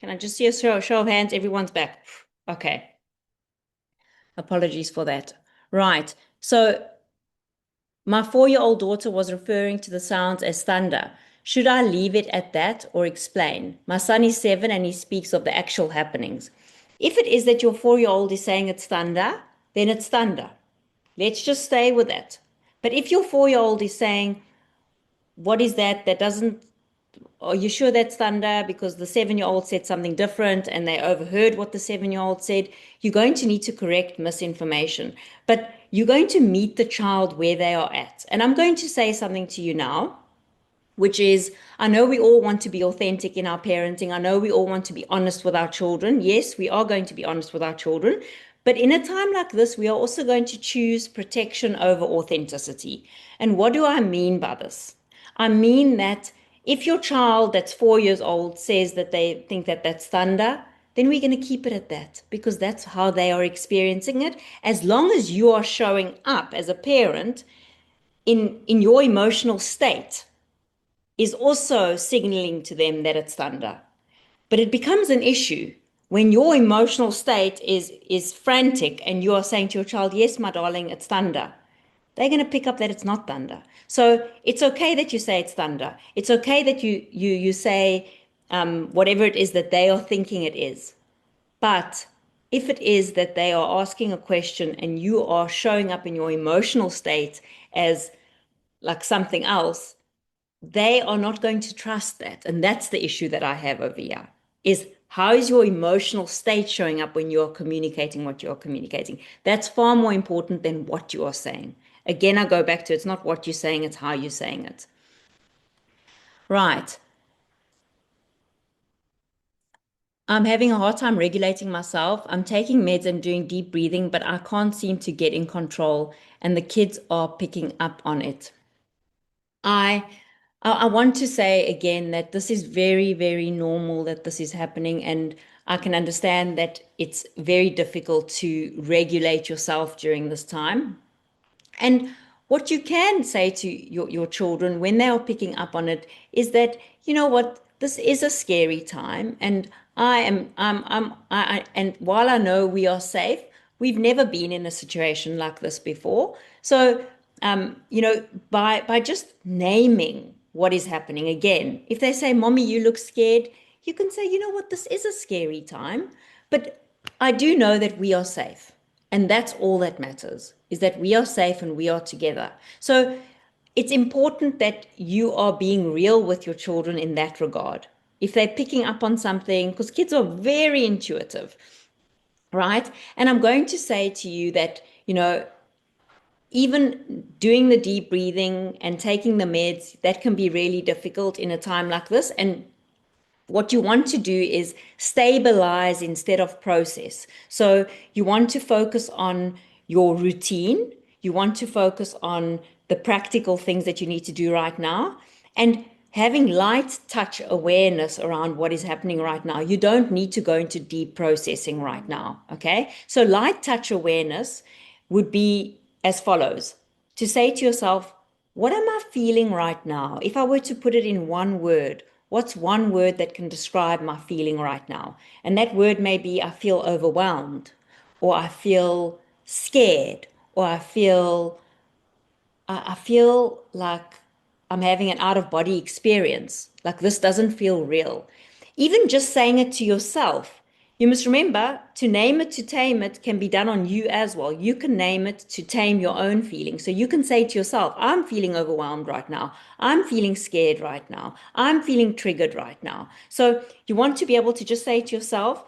Can I just see a show of hands? Everyone's back. Okay, apologies for that. Right, so my 4-year-old daughter was referring to the sounds as thunder. Should I leave it at that or explain? My son is 7 and he speaks of the actual happenings. If it is that your 4-year-old is saying it's thunder, then it's thunder. Let's just stay with that. But if your 4-year-old is saying, what is that? That doesn't, are you sure that's thunder? Because the 7-year-old said something different and they overheard what the 7-year-old said. You're going to need to correct misinformation, but you're going to meet the child where they are at. And I'm going to say something to you now, which is, I know we all want to be authentic in our parenting. I know we all want to be honest with our children. Yes, we are going to be honest with our children. But in a time like this, we are also going to choose protection over authenticity. And what do I mean by this? I mean that if your child that's 4 years old says that they think that that's thunder, then we're going to keep it at that because that's how they are experiencing it. As long as you are showing up as a parent in your emotional state, is also signaling to them that it's thunder. But it becomes an issue when your emotional state is frantic and you are saying to your child, yes, my darling, it's thunder. They're going to pick up that it's not thunder. So it's okay that you say it's thunder. It's okay that you say whatever it is that they are thinking it is. But if it is that they are asking a question and you are showing up in your emotional state as like something else, they are not going to trust that. And that's the issue that I have over here is how is your emotional state showing up when you're communicating what you're communicating? That's far more important than what you are saying. Again, I go back to it's not what you're saying, it's how you're saying it. Right. I'm having a hard time regulating myself. I'm taking meds and doing deep breathing, but I can't seem to get in control, and the kids are picking up on it. I I want to say again that this is very, very normal that this is happening, and I can understand that it's very difficult to regulate yourself during this time. And what you can say to your children when they are picking up on it is that, you know what, this is a scary time. And and while I know we are safe, we've never been in a situation like this before. So, by just naming what is happening again, if they say, Mommy, you look scared, you can say, you know what, this is a scary time, but I do know that we are safe. And that's all that matters, is that we are safe and we are together. So it's important that you are being real with your children in that regard. If they're picking up on something, because kids are very intuitive, right? And I'm going to say to you that, even doing the deep breathing and taking the meds, that can be really difficult in a time like this. And what you want to do is stabilize instead of process. So you want to focus on your routine. You want to focus on the practical things that you need to do right now and having light touch awareness around what is happening right now. You don't need to go into deep processing right now. Okay. So light touch awareness would be as follows: to say to yourself, what am I feeling right now? If I were to put it in one word, what's one word that can describe my feeling right now? And that word may be I feel overwhelmed, or I feel scared, or I feel like I'm having an out of body experience, like this doesn't feel real. Even just saying it to yourself, you must remember to name it to tame it can be done on you as well. You can name it to tame your own feelings. So you can say to yourself, I'm feeling overwhelmed right now. I'm feeling scared right now. I'm feeling triggered right now. So you want to be able to just say to yourself,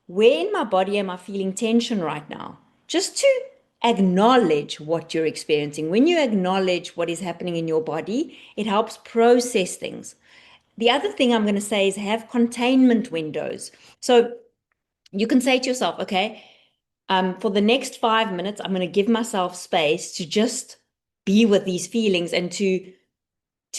where in my body am I feeling tension right now? Just to acknowledge what you're experiencing. When you acknowledge what is happening in your body, it helps process things. The other thing I'm going to say is have containment windows. So you can say to yourself, okay, for the next 5 minutes, I'm going to give myself space to just be with these feelings and to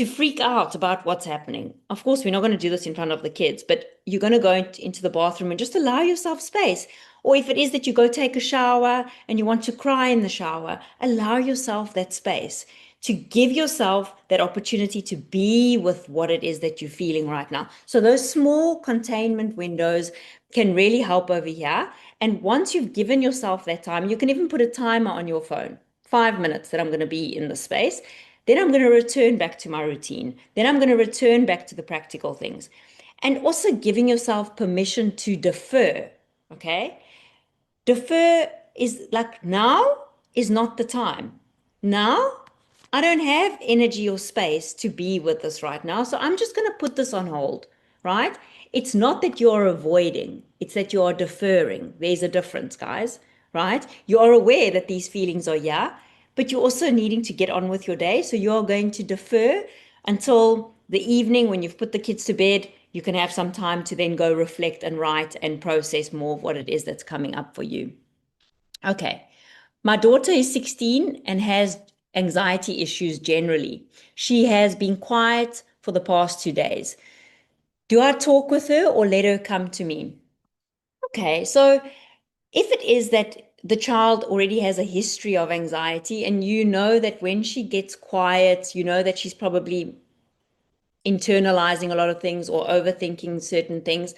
freak out about what's happening. Of course, we're not going to do this in front of the kids, but you're going to go into the bathroom and just allow yourself space. Or if it is that you go take a shower and you want to cry in the shower, allow yourself that space to give yourself that opportunity to be with what it is that you're feeling right now. So those small containment windows can really help over here. And once you've given yourself that time, you can even put a timer on your phone, 5 minutes that I'm going to be in the space. Then I'm going to return back to my routine. Then I'm going to return back to the practical things. And also giving yourself permission to defer. Okay. Defer is like now is not the time. Now I don't have energy or space to be with this right now. So I'm just going to put this on hold, right? It's not that you're avoiding, it's that you are deferring. There's a difference, guys, right? You are aware that these feelings are yeah, but you're also needing to get on with your day. So you're going to defer until the evening when you've put the kids to bed. You can have some time to then go reflect and write and process more of what it is that's coming up for you. Okay. My daughter is 16 and has anxiety issues generally. She has been quiet for the past 2 days. Do I talk with her or let her come to me? Okay, so if it is that the child already has a history of anxiety and you know that when she gets quiet, you know that she's probably internalizing a lot of things or overthinking certain things,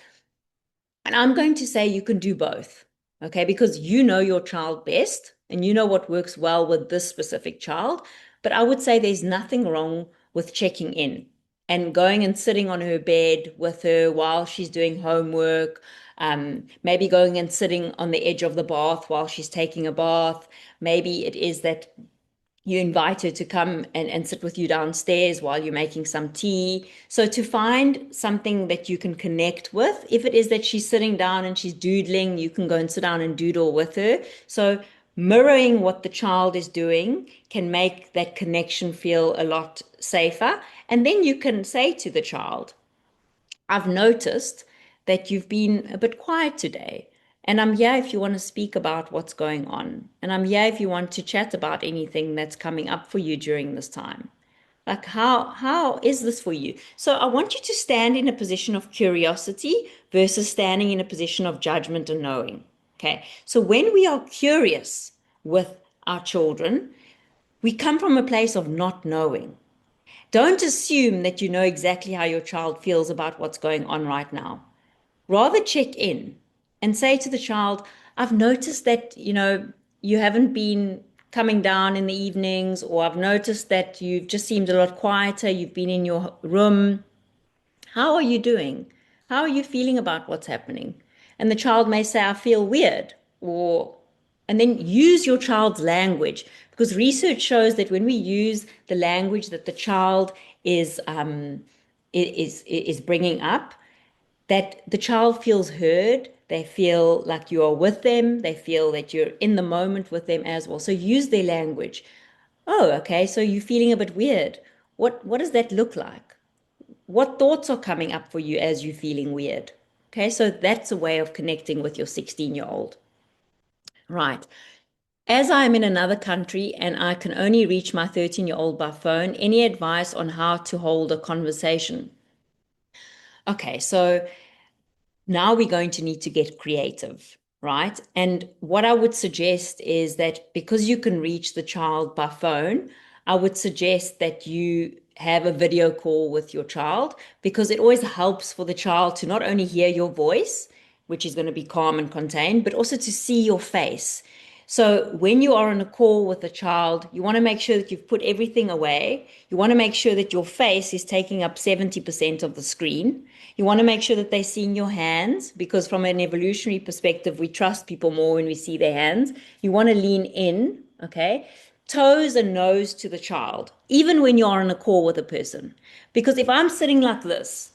and I'm going to say you can do both, okay? Because you know your child best and you know what works well with this specific child. But I would say there's nothing wrong with checking in and going and sitting on her bed with her while she's doing homework, maybe going and sitting on the edge of the bath while she's taking a bath. Maybe it is that you invite her to come and sit with you downstairs while you're making some tea. So to find something that you can connect with, if it is that she's sitting down and she's doodling, you can go and sit down and doodle with her. So mirroring what the child is doing can make that connection feel a lot safer. And then you can say to the child, I've noticed that you've been a bit quiet today. And I'm here if you want to speak about what's going on. And I'm here if you want to chat about anything that's coming up for you during this time. Like how is this for you? So I want you to stand in a position of curiosity versus standing in a position of judgment and knowing. Okay. So when we are curious with our children, we come from a place of not knowing. Don't assume that you know exactly how your child feels about what's going on right now. Rather check in and say to the child, I've noticed that, you haven't been coming down in the evenings, or I've noticed that you've just seemed a lot quieter. You've been in your room. How are you doing? How are you feeling about what's happening? And the child may say, I feel weird, and then use your child's language, because research shows that when we use the language that the child is bringing up, that the child feels heard. They feel like you are with them. They feel that you're in the moment with them as well. So use their language. Oh, okay. So you're feeling a bit weird. What does that look like? What thoughts are coming up for you as you're feeling weird? Okay, so that's a way of connecting with your 16-year-old. Right. As I'm in another country and I can only reach my 13-year-old by phone, any advice on how to hold a conversation? Okay, so now we're going to need to get creative, right? And what I would suggest is that because you can reach the child by phone, I would suggest that you have a video call with your child, because it always helps for the child to not only hear your voice, which is going to be calm and contained, but also to see your face. So when you are on a call with a child, you want to make sure that you've put everything away. You want to make sure that your face is taking up 70% of the screen. You want to make sure that they're seeing your hands, because from an evolutionary perspective, we trust people more when we see their hands. You want to lean in, okay? Toes and nose to the child, even when you are on a call with a person. Because if I'm sitting like this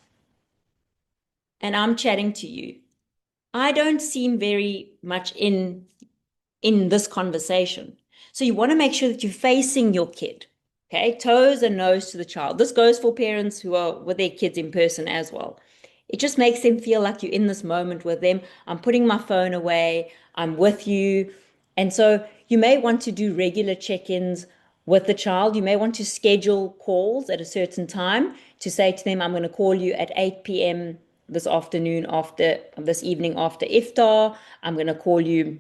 and I'm chatting to you, I don't seem very much in this conversation. So you want to make sure that you're facing your kid. Okay, toes and nose to the child. This goes for parents who are with their kids in person as well. It just makes them feel like you're in this moment with them. I'm putting my phone away. I'm with you. And so you may want to do regular check-ins with the child. You may want to schedule calls at a certain time to say to them, I'm going to call you at 8 p.m. this afternoon, after this evening, after iftar. I'm going to call you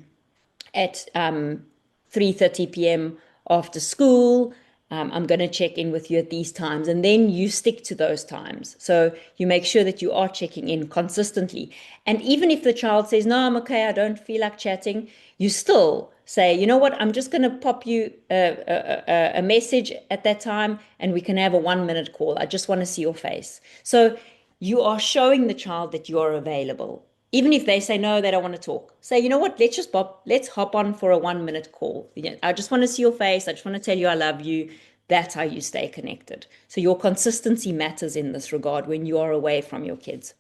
at 3:30 p.m. after school. I'm going to check in with you at these times, and then you stick to those times. So you make sure that you are checking in consistently. And even if the child says, no, I'm okay, I don't feel like chatting, you still say, you know what, I'm just going to pop you a message at that time, and we can have a 1 minute call. I just want to see your face. So you are showing the child that you are available. Even if they say no, they don't want to talk. Say, you know what, let's hop on for a 1 minute call. I just want to see your face. I just want to tell you I love you. That's how you stay connected. So your consistency matters in this regard when you are away from your kids.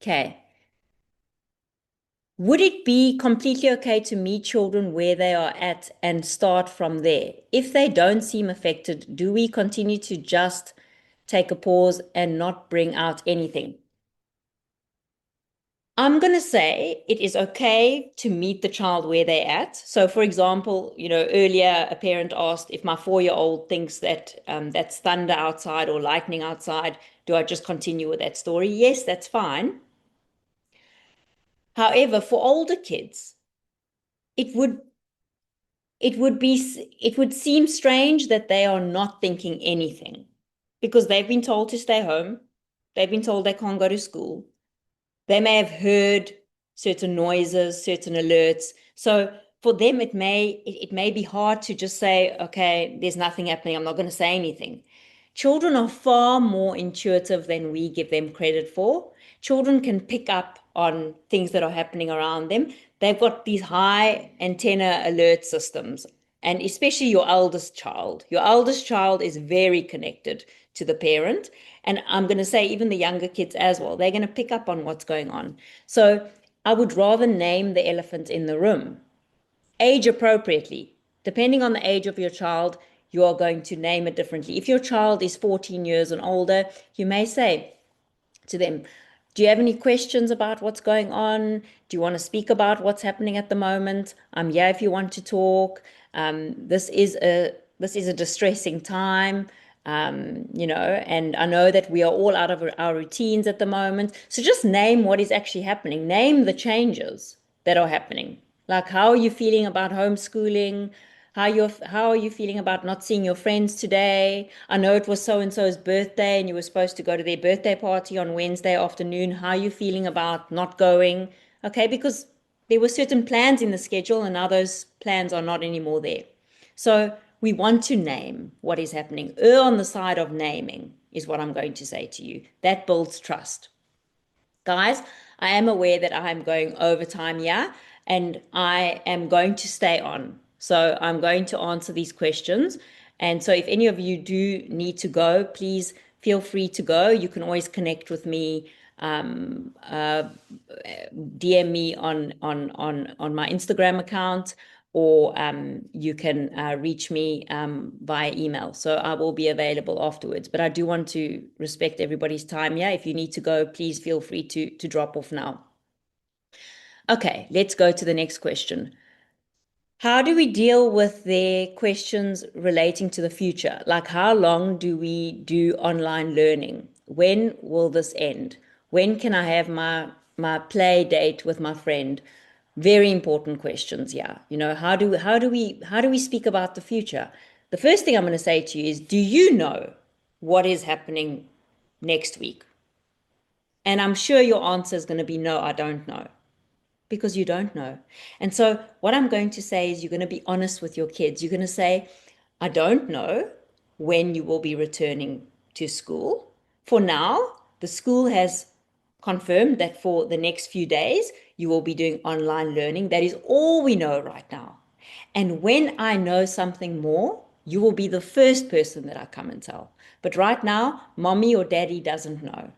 Okay. Would it be completely okay to meet children where they are at and start from there? If they don't seem affected, do we continue to just take a pause and not bring out anything? I'm going to say it is okay to meet the child where they're at. So, for example, earlier a parent asked if my 4-year-old thinks that that's thunder outside or lightning outside, do I just continue with that story? Yes, that's fine. However, for older kids, it would it would seem strange that they are not thinking anything, because they've been told to stay home. They've been told they can't go to school. They may have heard certain noises, certain alerts. So for them, it may be hard to just say, okay, there's nothing happening. I'm not going to say anything. Children are far more intuitive than we give them credit for. Children can pick up on things that are happening around them. They've got these high antenna alert systems, and especially your eldest child. Your eldest child is very connected to the parent. And I'm going to say even the younger kids as well, they're going to pick up on what's going on. So I would rather name the elephant in the room, age appropriately. Depending on the age of your child, you are going to name it differently. If your child is 14 years and older, you may say to them, do you have any questions about what's going on? Do you want to speak about what's happening at the moment? I'm here if you want to talk. This is a distressing time. And I know that we are all out of our routines at the moment. So just name what is actually happening. Name the changes that are happening. Like, how are you feeling about homeschooling? How are you feeling about not seeing your friends today? I know it was so and so's birthday and you were supposed to go to their birthday party on Wednesday afternoon. How are you feeling about not going? Okay, because there were certain plans in the schedule and now those plans are not anymore there. So we want to name what is happening. Err on the side of naming is what I'm going to say to you. That builds trust. Guys, I am aware that I'm going overtime, yeah, and I am going to stay on. So I'm going to answer these questions. And so if any of you do need to go, please feel free to go. You can always connect with me, DM me on my Instagram account, or you can reach me via email. So I will be available afterwards. But I do want to respect everybody's time. Yeah, if you need to go, please feel free to drop off now. Okay, let's go to the next question. How do we deal with their questions relating to the future? Like, how long do we do online learning? When will this end? When can I have my play date with my friend? Very important questions, yeah. How do we speak about the future? The first thing I'm going to say to you is, do you know what is happening next week? And I'm sure your answer is going to be no, I don't know, because you don't know. And so, what I'm going to say is, you're going to be honest with your kids. You're going to say, I don't know when you will be returning to school. For now, the school has confirmed that for the next few days, you will be doing online learning. That is all we know right now. And when I know something more, you will be the first person that I come and tell. But right now, mommy or daddy doesn't know.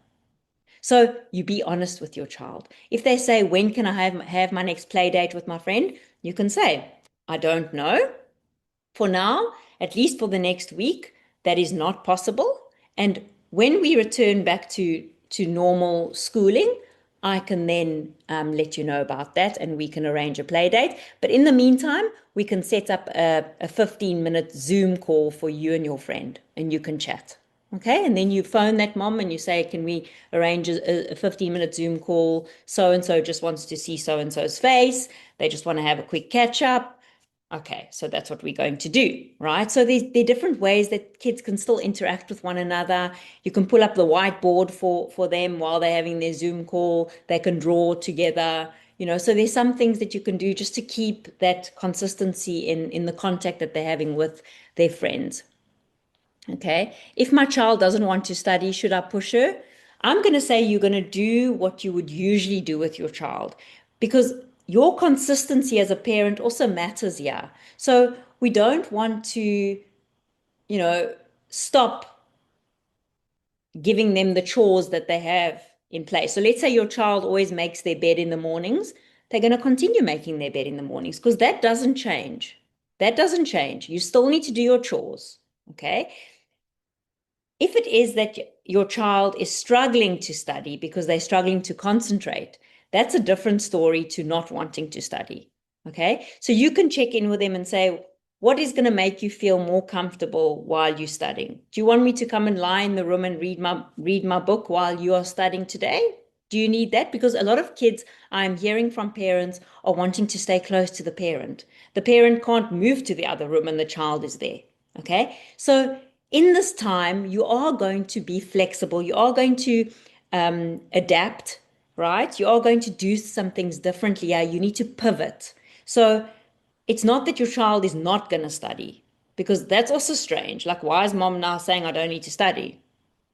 So you be honest with your child. If they say, when can I have my next play date with my friend? You can say, I don't know. For now, at least for the next week, that is not possible. And when we return back to normal schooling, I can then let you know about that, and we can arrange a play date. But in the meantime, we can set up a 15-minute Zoom call for you and your friend, and you can chat. Okay, and then you phone that mom and you say, can we arrange a 15-minute Zoom call? So and so just wants to see so and so's face. They just want to have a quick catch up. Okay, so that's what we're going to do, right? So there are different ways that kids can still interact with one another. You can pull up the whiteboard for them while they're having their Zoom call. They can draw together, so there's some things that you can do just to keep that consistency in the contact that they're having with their friends. Okay. If my child doesn't want to study, should I push her? I'm going to say you're going to do what you would usually do with your child, because your consistency as a parent also matters here. So we don't want to, stop giving them the chores that they have in place. So let's say your child always makes their bed in the mornings. They're going to continue making their bed in the mornings, because that doesn't change. That doesn't change. You still need to do your chores. Okay. If it is that your child is struggling to study because they're struggling to concentrate, that's a different story to not wanting to study. Okay. So you can check in with them and say, what is going to make you feel more comfortable while you're studying? Do you want me to come and lie in the room and read my book while you are studying today? Do you need that? Because a lot of kids I'm hearing from parents are wanting to stay close to the parent. The parent can't move to the other room and the child is there. Okay. So in this time, you are going to be flexible. You are going to adapt, right? You are going to do some things differently. Yeah, you need to pivot. So it's not that your child is not going to study, because that's also strange. Like, why is mom now saying I don't need to study?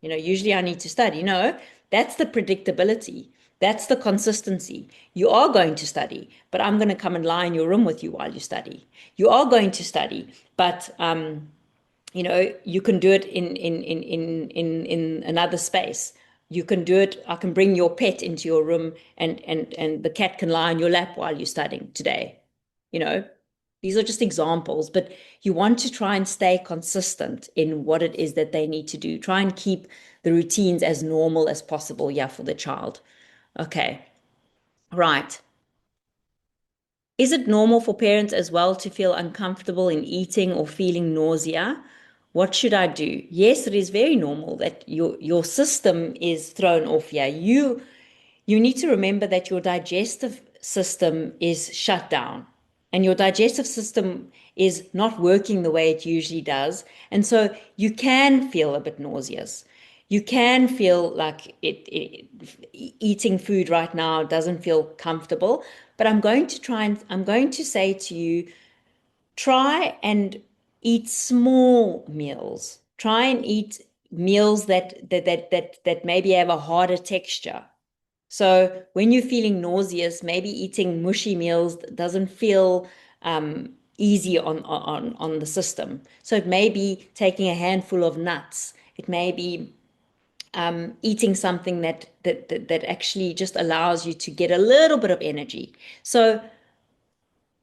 Usually I need to study. No, that's the predictability. That's the consistency. You are going to study, but I'm going to come and lie in your room with you while you study. You are going to study, but you can do it in another space. You can do it. I can bring your pet into your room, and the cat can lie on your lap while you're studying today. You know, these are just examples, but you want to try and stay consistent in what it is that they need to do. Try and keep the routines as normal as possible, yeah, for the child. Okay, right. Is it normal for parents as well to feel uncomfortable in eating or feeling nausea? What should I do? Yes, it is very normal that your system is thrown off here. You need to remember that your digestive system is shut down, and your digestive system is not working the way it usually does. And so you can feel a bit nauseous. You can feel like eating food right now doesn't feel comfortable. But I'm going to say to you, try and eat small meals. Try and eat meals that maybe have a harder texture. So when you're feeling nauseous, maybe eating mushy meals doesn't feel easy on the system. So it may be taking a handful of nuts. It may be eating something that actually just allows you to get a little bit of energy. So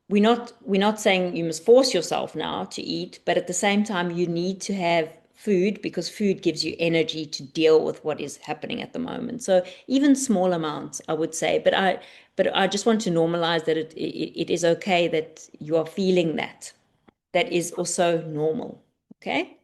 we're not saying you must force yourself now to eat, but at the same time, you need to have food because food gives you energy to deal with what is happening at the moment. So even small amounts, I would say, but I just want to normalize that it is okay that you are feeling that. That is also normal. Okay.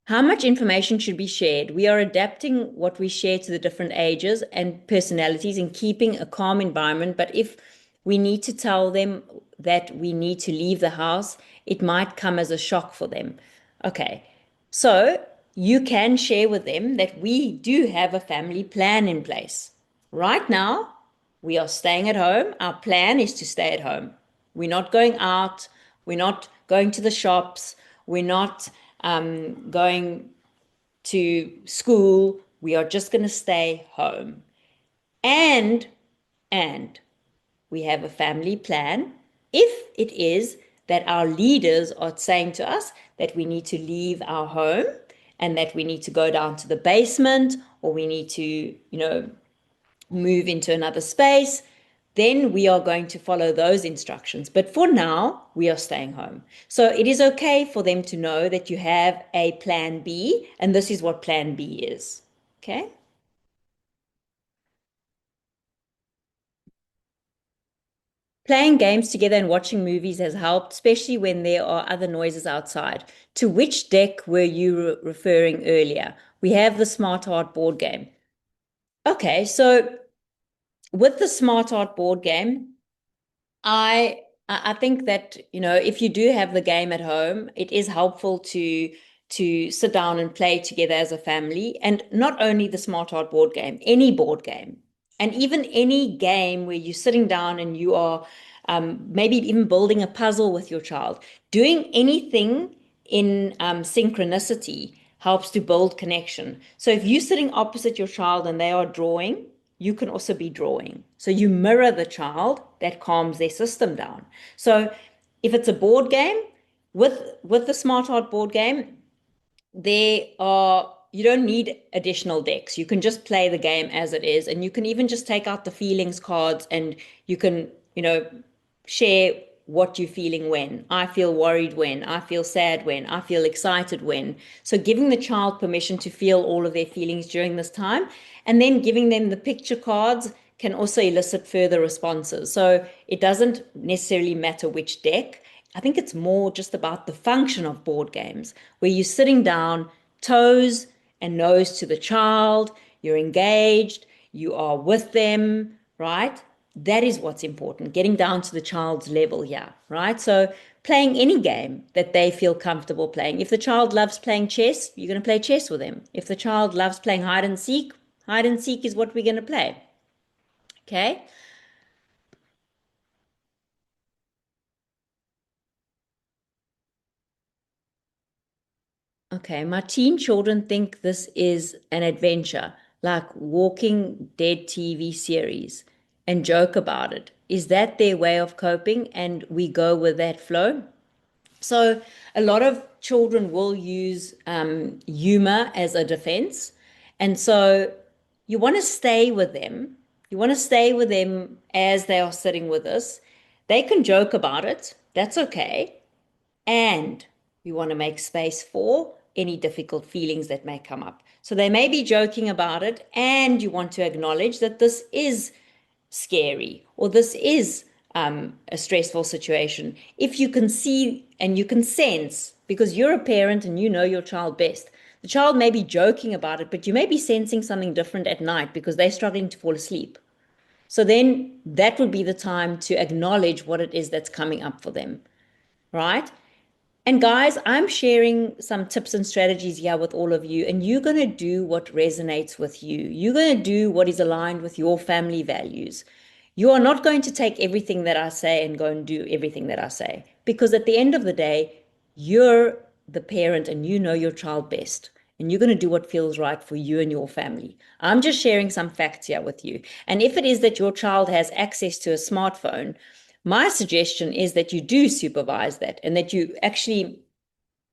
How much information should be shared? We are adapting what we share to the different ages and personalities and keeping a calm environment. But if we need to tell them that we need to leave the house, it might come as a shock for them. Okay, so you can share with them that we do have a family plan in place. Right now, we are staying at home. Our plan is to stay at home. We're not going out. We're not going to the shops. We're not going to school. We are just going to stay home. And, and we have a family plan. If it is that our leaders are saying to us that we need to leave our home and that we need to go down to the basement or we need to, move into another space, then we are going to follow those instructions. But for now, we are staying home. So it is okay for them to know that you have a plan B, and this is what plan B is. Okay? Playing games together and watching movies has helped, especially when there are other noises outside. To which deck were you referring earlier? We have the Smart Heart board game. Okay, so with the Smart Heart board game, I think that, if you do have the game at home, it is helpful to sit down and play together as a family. And not only the Smart Art board game, any board game. And even any game where you're sitting down and you are maybe even building a puzzle with your child. Doing anything in synchronicity helps to build connection. So if you're sitting opposite your child and they are drawing, you can also be drawing. So you mirror the child, that calms their system down. So if it's a board game, with the Smart Art board game, you don't need additional decks. You can just play the game as it is, and you can even just take out the feelings cards and you can, share what you're feeling when. I feel worried when, I feel sad when, I feel excited when. So giving the child permission to feel all of their feelings during this time, and then giving them the picture cards can also elicit further responses. So it doesn't necessarily matter which deck. I think it's more just about the function of board games, where you're sitting down, toes and nose to the child, you're engaged, you are with them, right? That is what's important, getting down to the child's level here, right? So playing any game that they feel comfortable playing. If the child loves playing chess, you're going to play chess with them. If the child loves playing hide and seek is what we're going to play. Okay? Okay, my teen children think this is an adventure, like Walking Dead TV series, and joke about it. Is that their way of coping and we go with that flow? So, a lot of children will use humor as a defense. And so, you want to stay with them. You want to stay with them as they are sitting with us. They can joke about it. That's okay. And we want to make space for any difficult feelings that may come up. So they may be joking about it, and you want to acknowledge that this is scary or this is a stressful situation. If you can see and you can sense, because you're a parent and you know your child best, the child may be joking about it, but you may be sensing something different at night because they're struggling to fall asleep. So then that would be the time to acknowledge what it is that's coming up for them, right? And guys, I'm sharing some tips and strategies here with all of you, and you're going to do what resonates with you. You're going to do what is aligned with your family values. You are not going to take everything that I say and go and do everything that I say, because at the end of the day, you're the parent and you know your child best. and you're going to do what feels right for you and your family. I'm just sharing some facts here with you. And if it is that your child has access to a smartphone, my suggestion is that you do supervise that and that you actually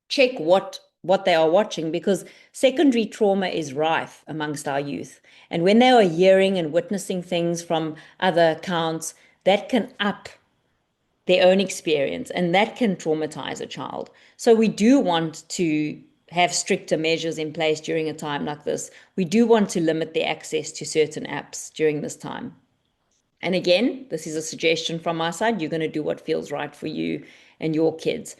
check what they are watching, because secondary trauma is rife amongst our youth. And when they are hearing and witnessing things from other accounts, that can up their own experience and that can traumatize a child. So we do want to have stricter measures in place during a time like this. We do want to limit their access to certain apps during this time. And again, this is a suggestion from my side. You're going to do what feels right for you and your kids.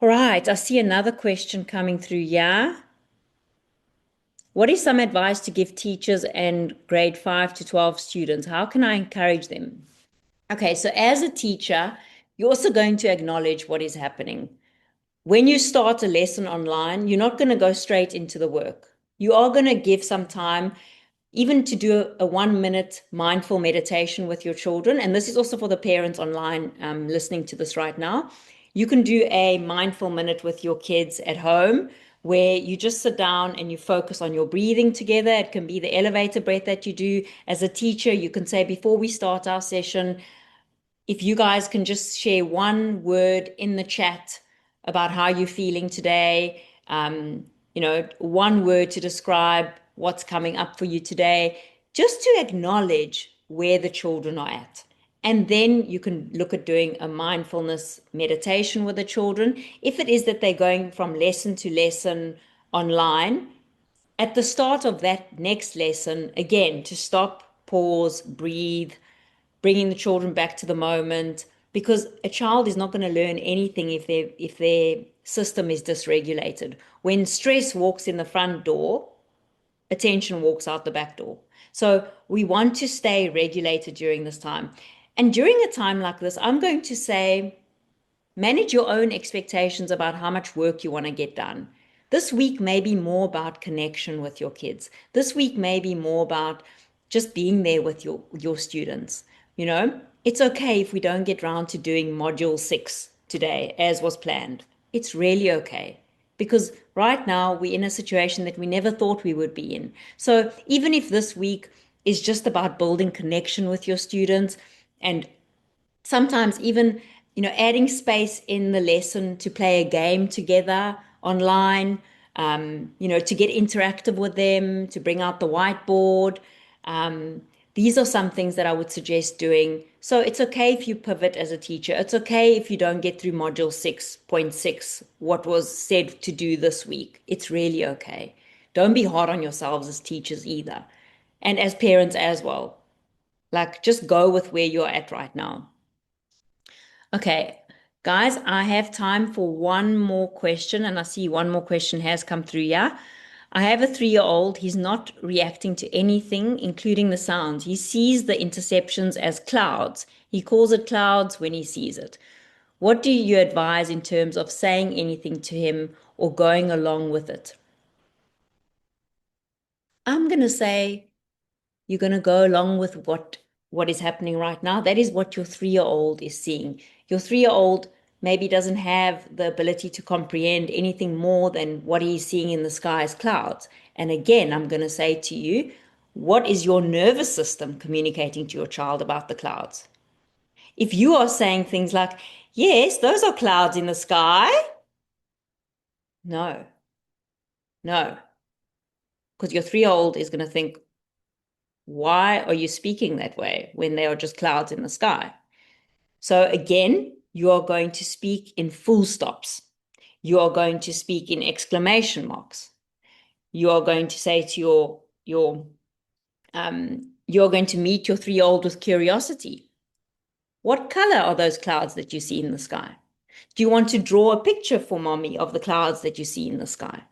All right, I see another question coming through. Yeah. What is some advice to give teachers and grade 5 to 12 students? How can I encourage them? Okay, so as a teacher, you're also going to acknowledge what is happening. When you start a lesson online, you're not going to go straight into the work. You are going to give some time, even to do a 1 minute mindful meditation with your children. And this is also for the parents online listening to this right now. You can do a mindful minute with your kids at home where you just sit down and you focus on your breathing together. It can be the elevator breath that you do. As a teacher, you can say, before we start our session, if you guys can just share one word in the chat about how you're feeling today, one word to describe what's coming up for you today, just to acknowledge where the children are at. And then you can look at doing a mindfulness meditation with the children. If it is that they're going from lesson to lesson online, at the start of that next lesson, again, to stop, pause, breathe, bringing the children back to the moment, because a child is not going to learn anything if their system is dysregulated. When stress walks in the front door, attention walks out the back door. So we want to stay regulated during this time. And during a time like this, I'm going to say, manage your own expectations about how much work you want to get done. This week may be more about connection with your kids. This week may be more about just being there with your students. It's okay if we don't get round to doing module 6 today as was planned. It's really okay, because right now we're in a situation that we never thought we would be in. So even if this week is just about building connection with your students, and sometimes even adding space in the lesson to play a game together online, to get interactive with them, to bring out the whiteboard. These are some things that I would suggest doing. So it's okay if you pivot as a teacher. It's okay if you don't get through module 6.6, what was said to do this week. It's really okay. Don't be hard on yourselves as teachers either, and as parents as well. Like, just go with where you're at right now. Okay, guys, I have time for one more question, and I see one more question has come through. Yeah. I have a 3-year-old. He's not reacting to anything, including the sounds. He sees the interceptions as clouds. He calls it clouds when he sees it. What do you advise in terms of saying anything to him or going along with it? I'm going to say, you're going to go along with what is happening right now. That is what your 3-year-old is seeing. Your 3-year-old maybe doesn't have the ability to comprehend anything more than what he's seeing in the sky as clouds. And again, I'm going to say to you, what is your nervous system communicating to your child about the clouds? If you are saying things like, yes, those are clouds in the sky. No, no, because your 3-year-old is going to think, why are you speaking that way when they are just clouds in the sky? So again, you are going to speak in full stops. You are going to speak in exclamation marks. You are going to say to you're going to meet your 3-year-old with curiosity. What color are those clouds that you see in the sky? Do you want to draw a picture for mommy of the clouds that you see in the sky?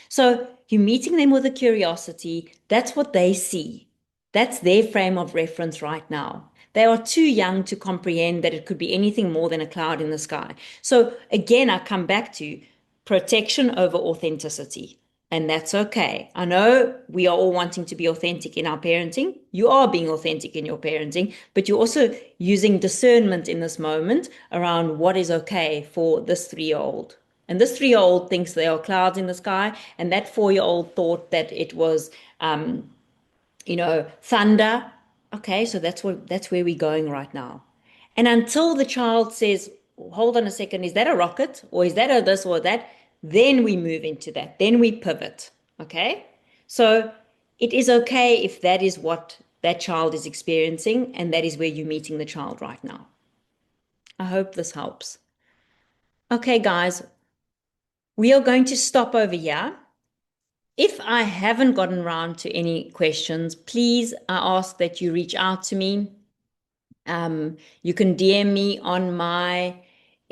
So you're meeting them with a curiosity. That's what they see. That's their frame of reference right now. They are too young to comprehend that it could be anything more than a cloud in the sky. So again, I come back to protection over authenticity. And that's okay. I know we are all wanting to be authentic in our parenting. You are being authentic in your parenting, but you're also using discernment in this moment around what is okay for this 3-year-old. And this 3-year-old thinks there are clouds in the sky, and that 4-year-old thought that it was, thunder. Okay, so that's where we're going right now. And until the child says, hold on a second, is that a rocket? Or is that a this or that? Then we move into that. Then we pivot. Okay? So it is okay if that is what that child is experiencing, and that is where you're meeting the child right now. I hope this helps. Okay, guys, we are going to stop over here. If I haven't gotten around to any questions, please, I ask that you reach out to me. You can DM me on my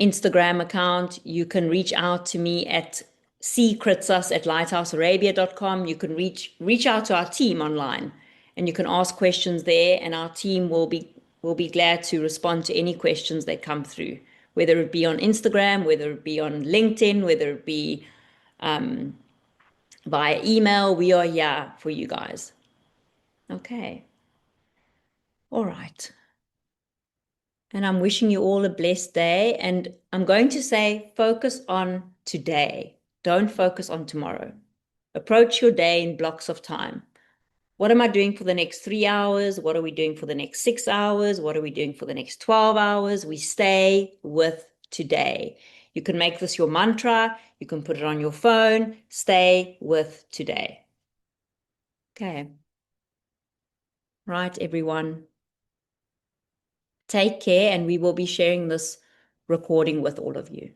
Instagram account. You can reach out to me at Kritzas at lighthousearabia.com. You can reach out to our team online, and you can ask questions there, and our team will be glad to respond to any questions that come through, whether it be on Instagram, whether it be on LinkedIn, whether it be via email. We are here for you guys. Okay. All right. And I'm wishing you all a blessed day. And I'm going to say, focus on today. Don't focus on tomorrow. Approach your day in blocks of time. What am I doing for the next 3 hours? What are we doing for the next 6 hours? What are we doing for the next 12 hours? We stay with today. You can make this your mantra. You can put it on your phone. Stay with today. Okay. Right, everyone. Take care, and we will be sharing this recording with all of you.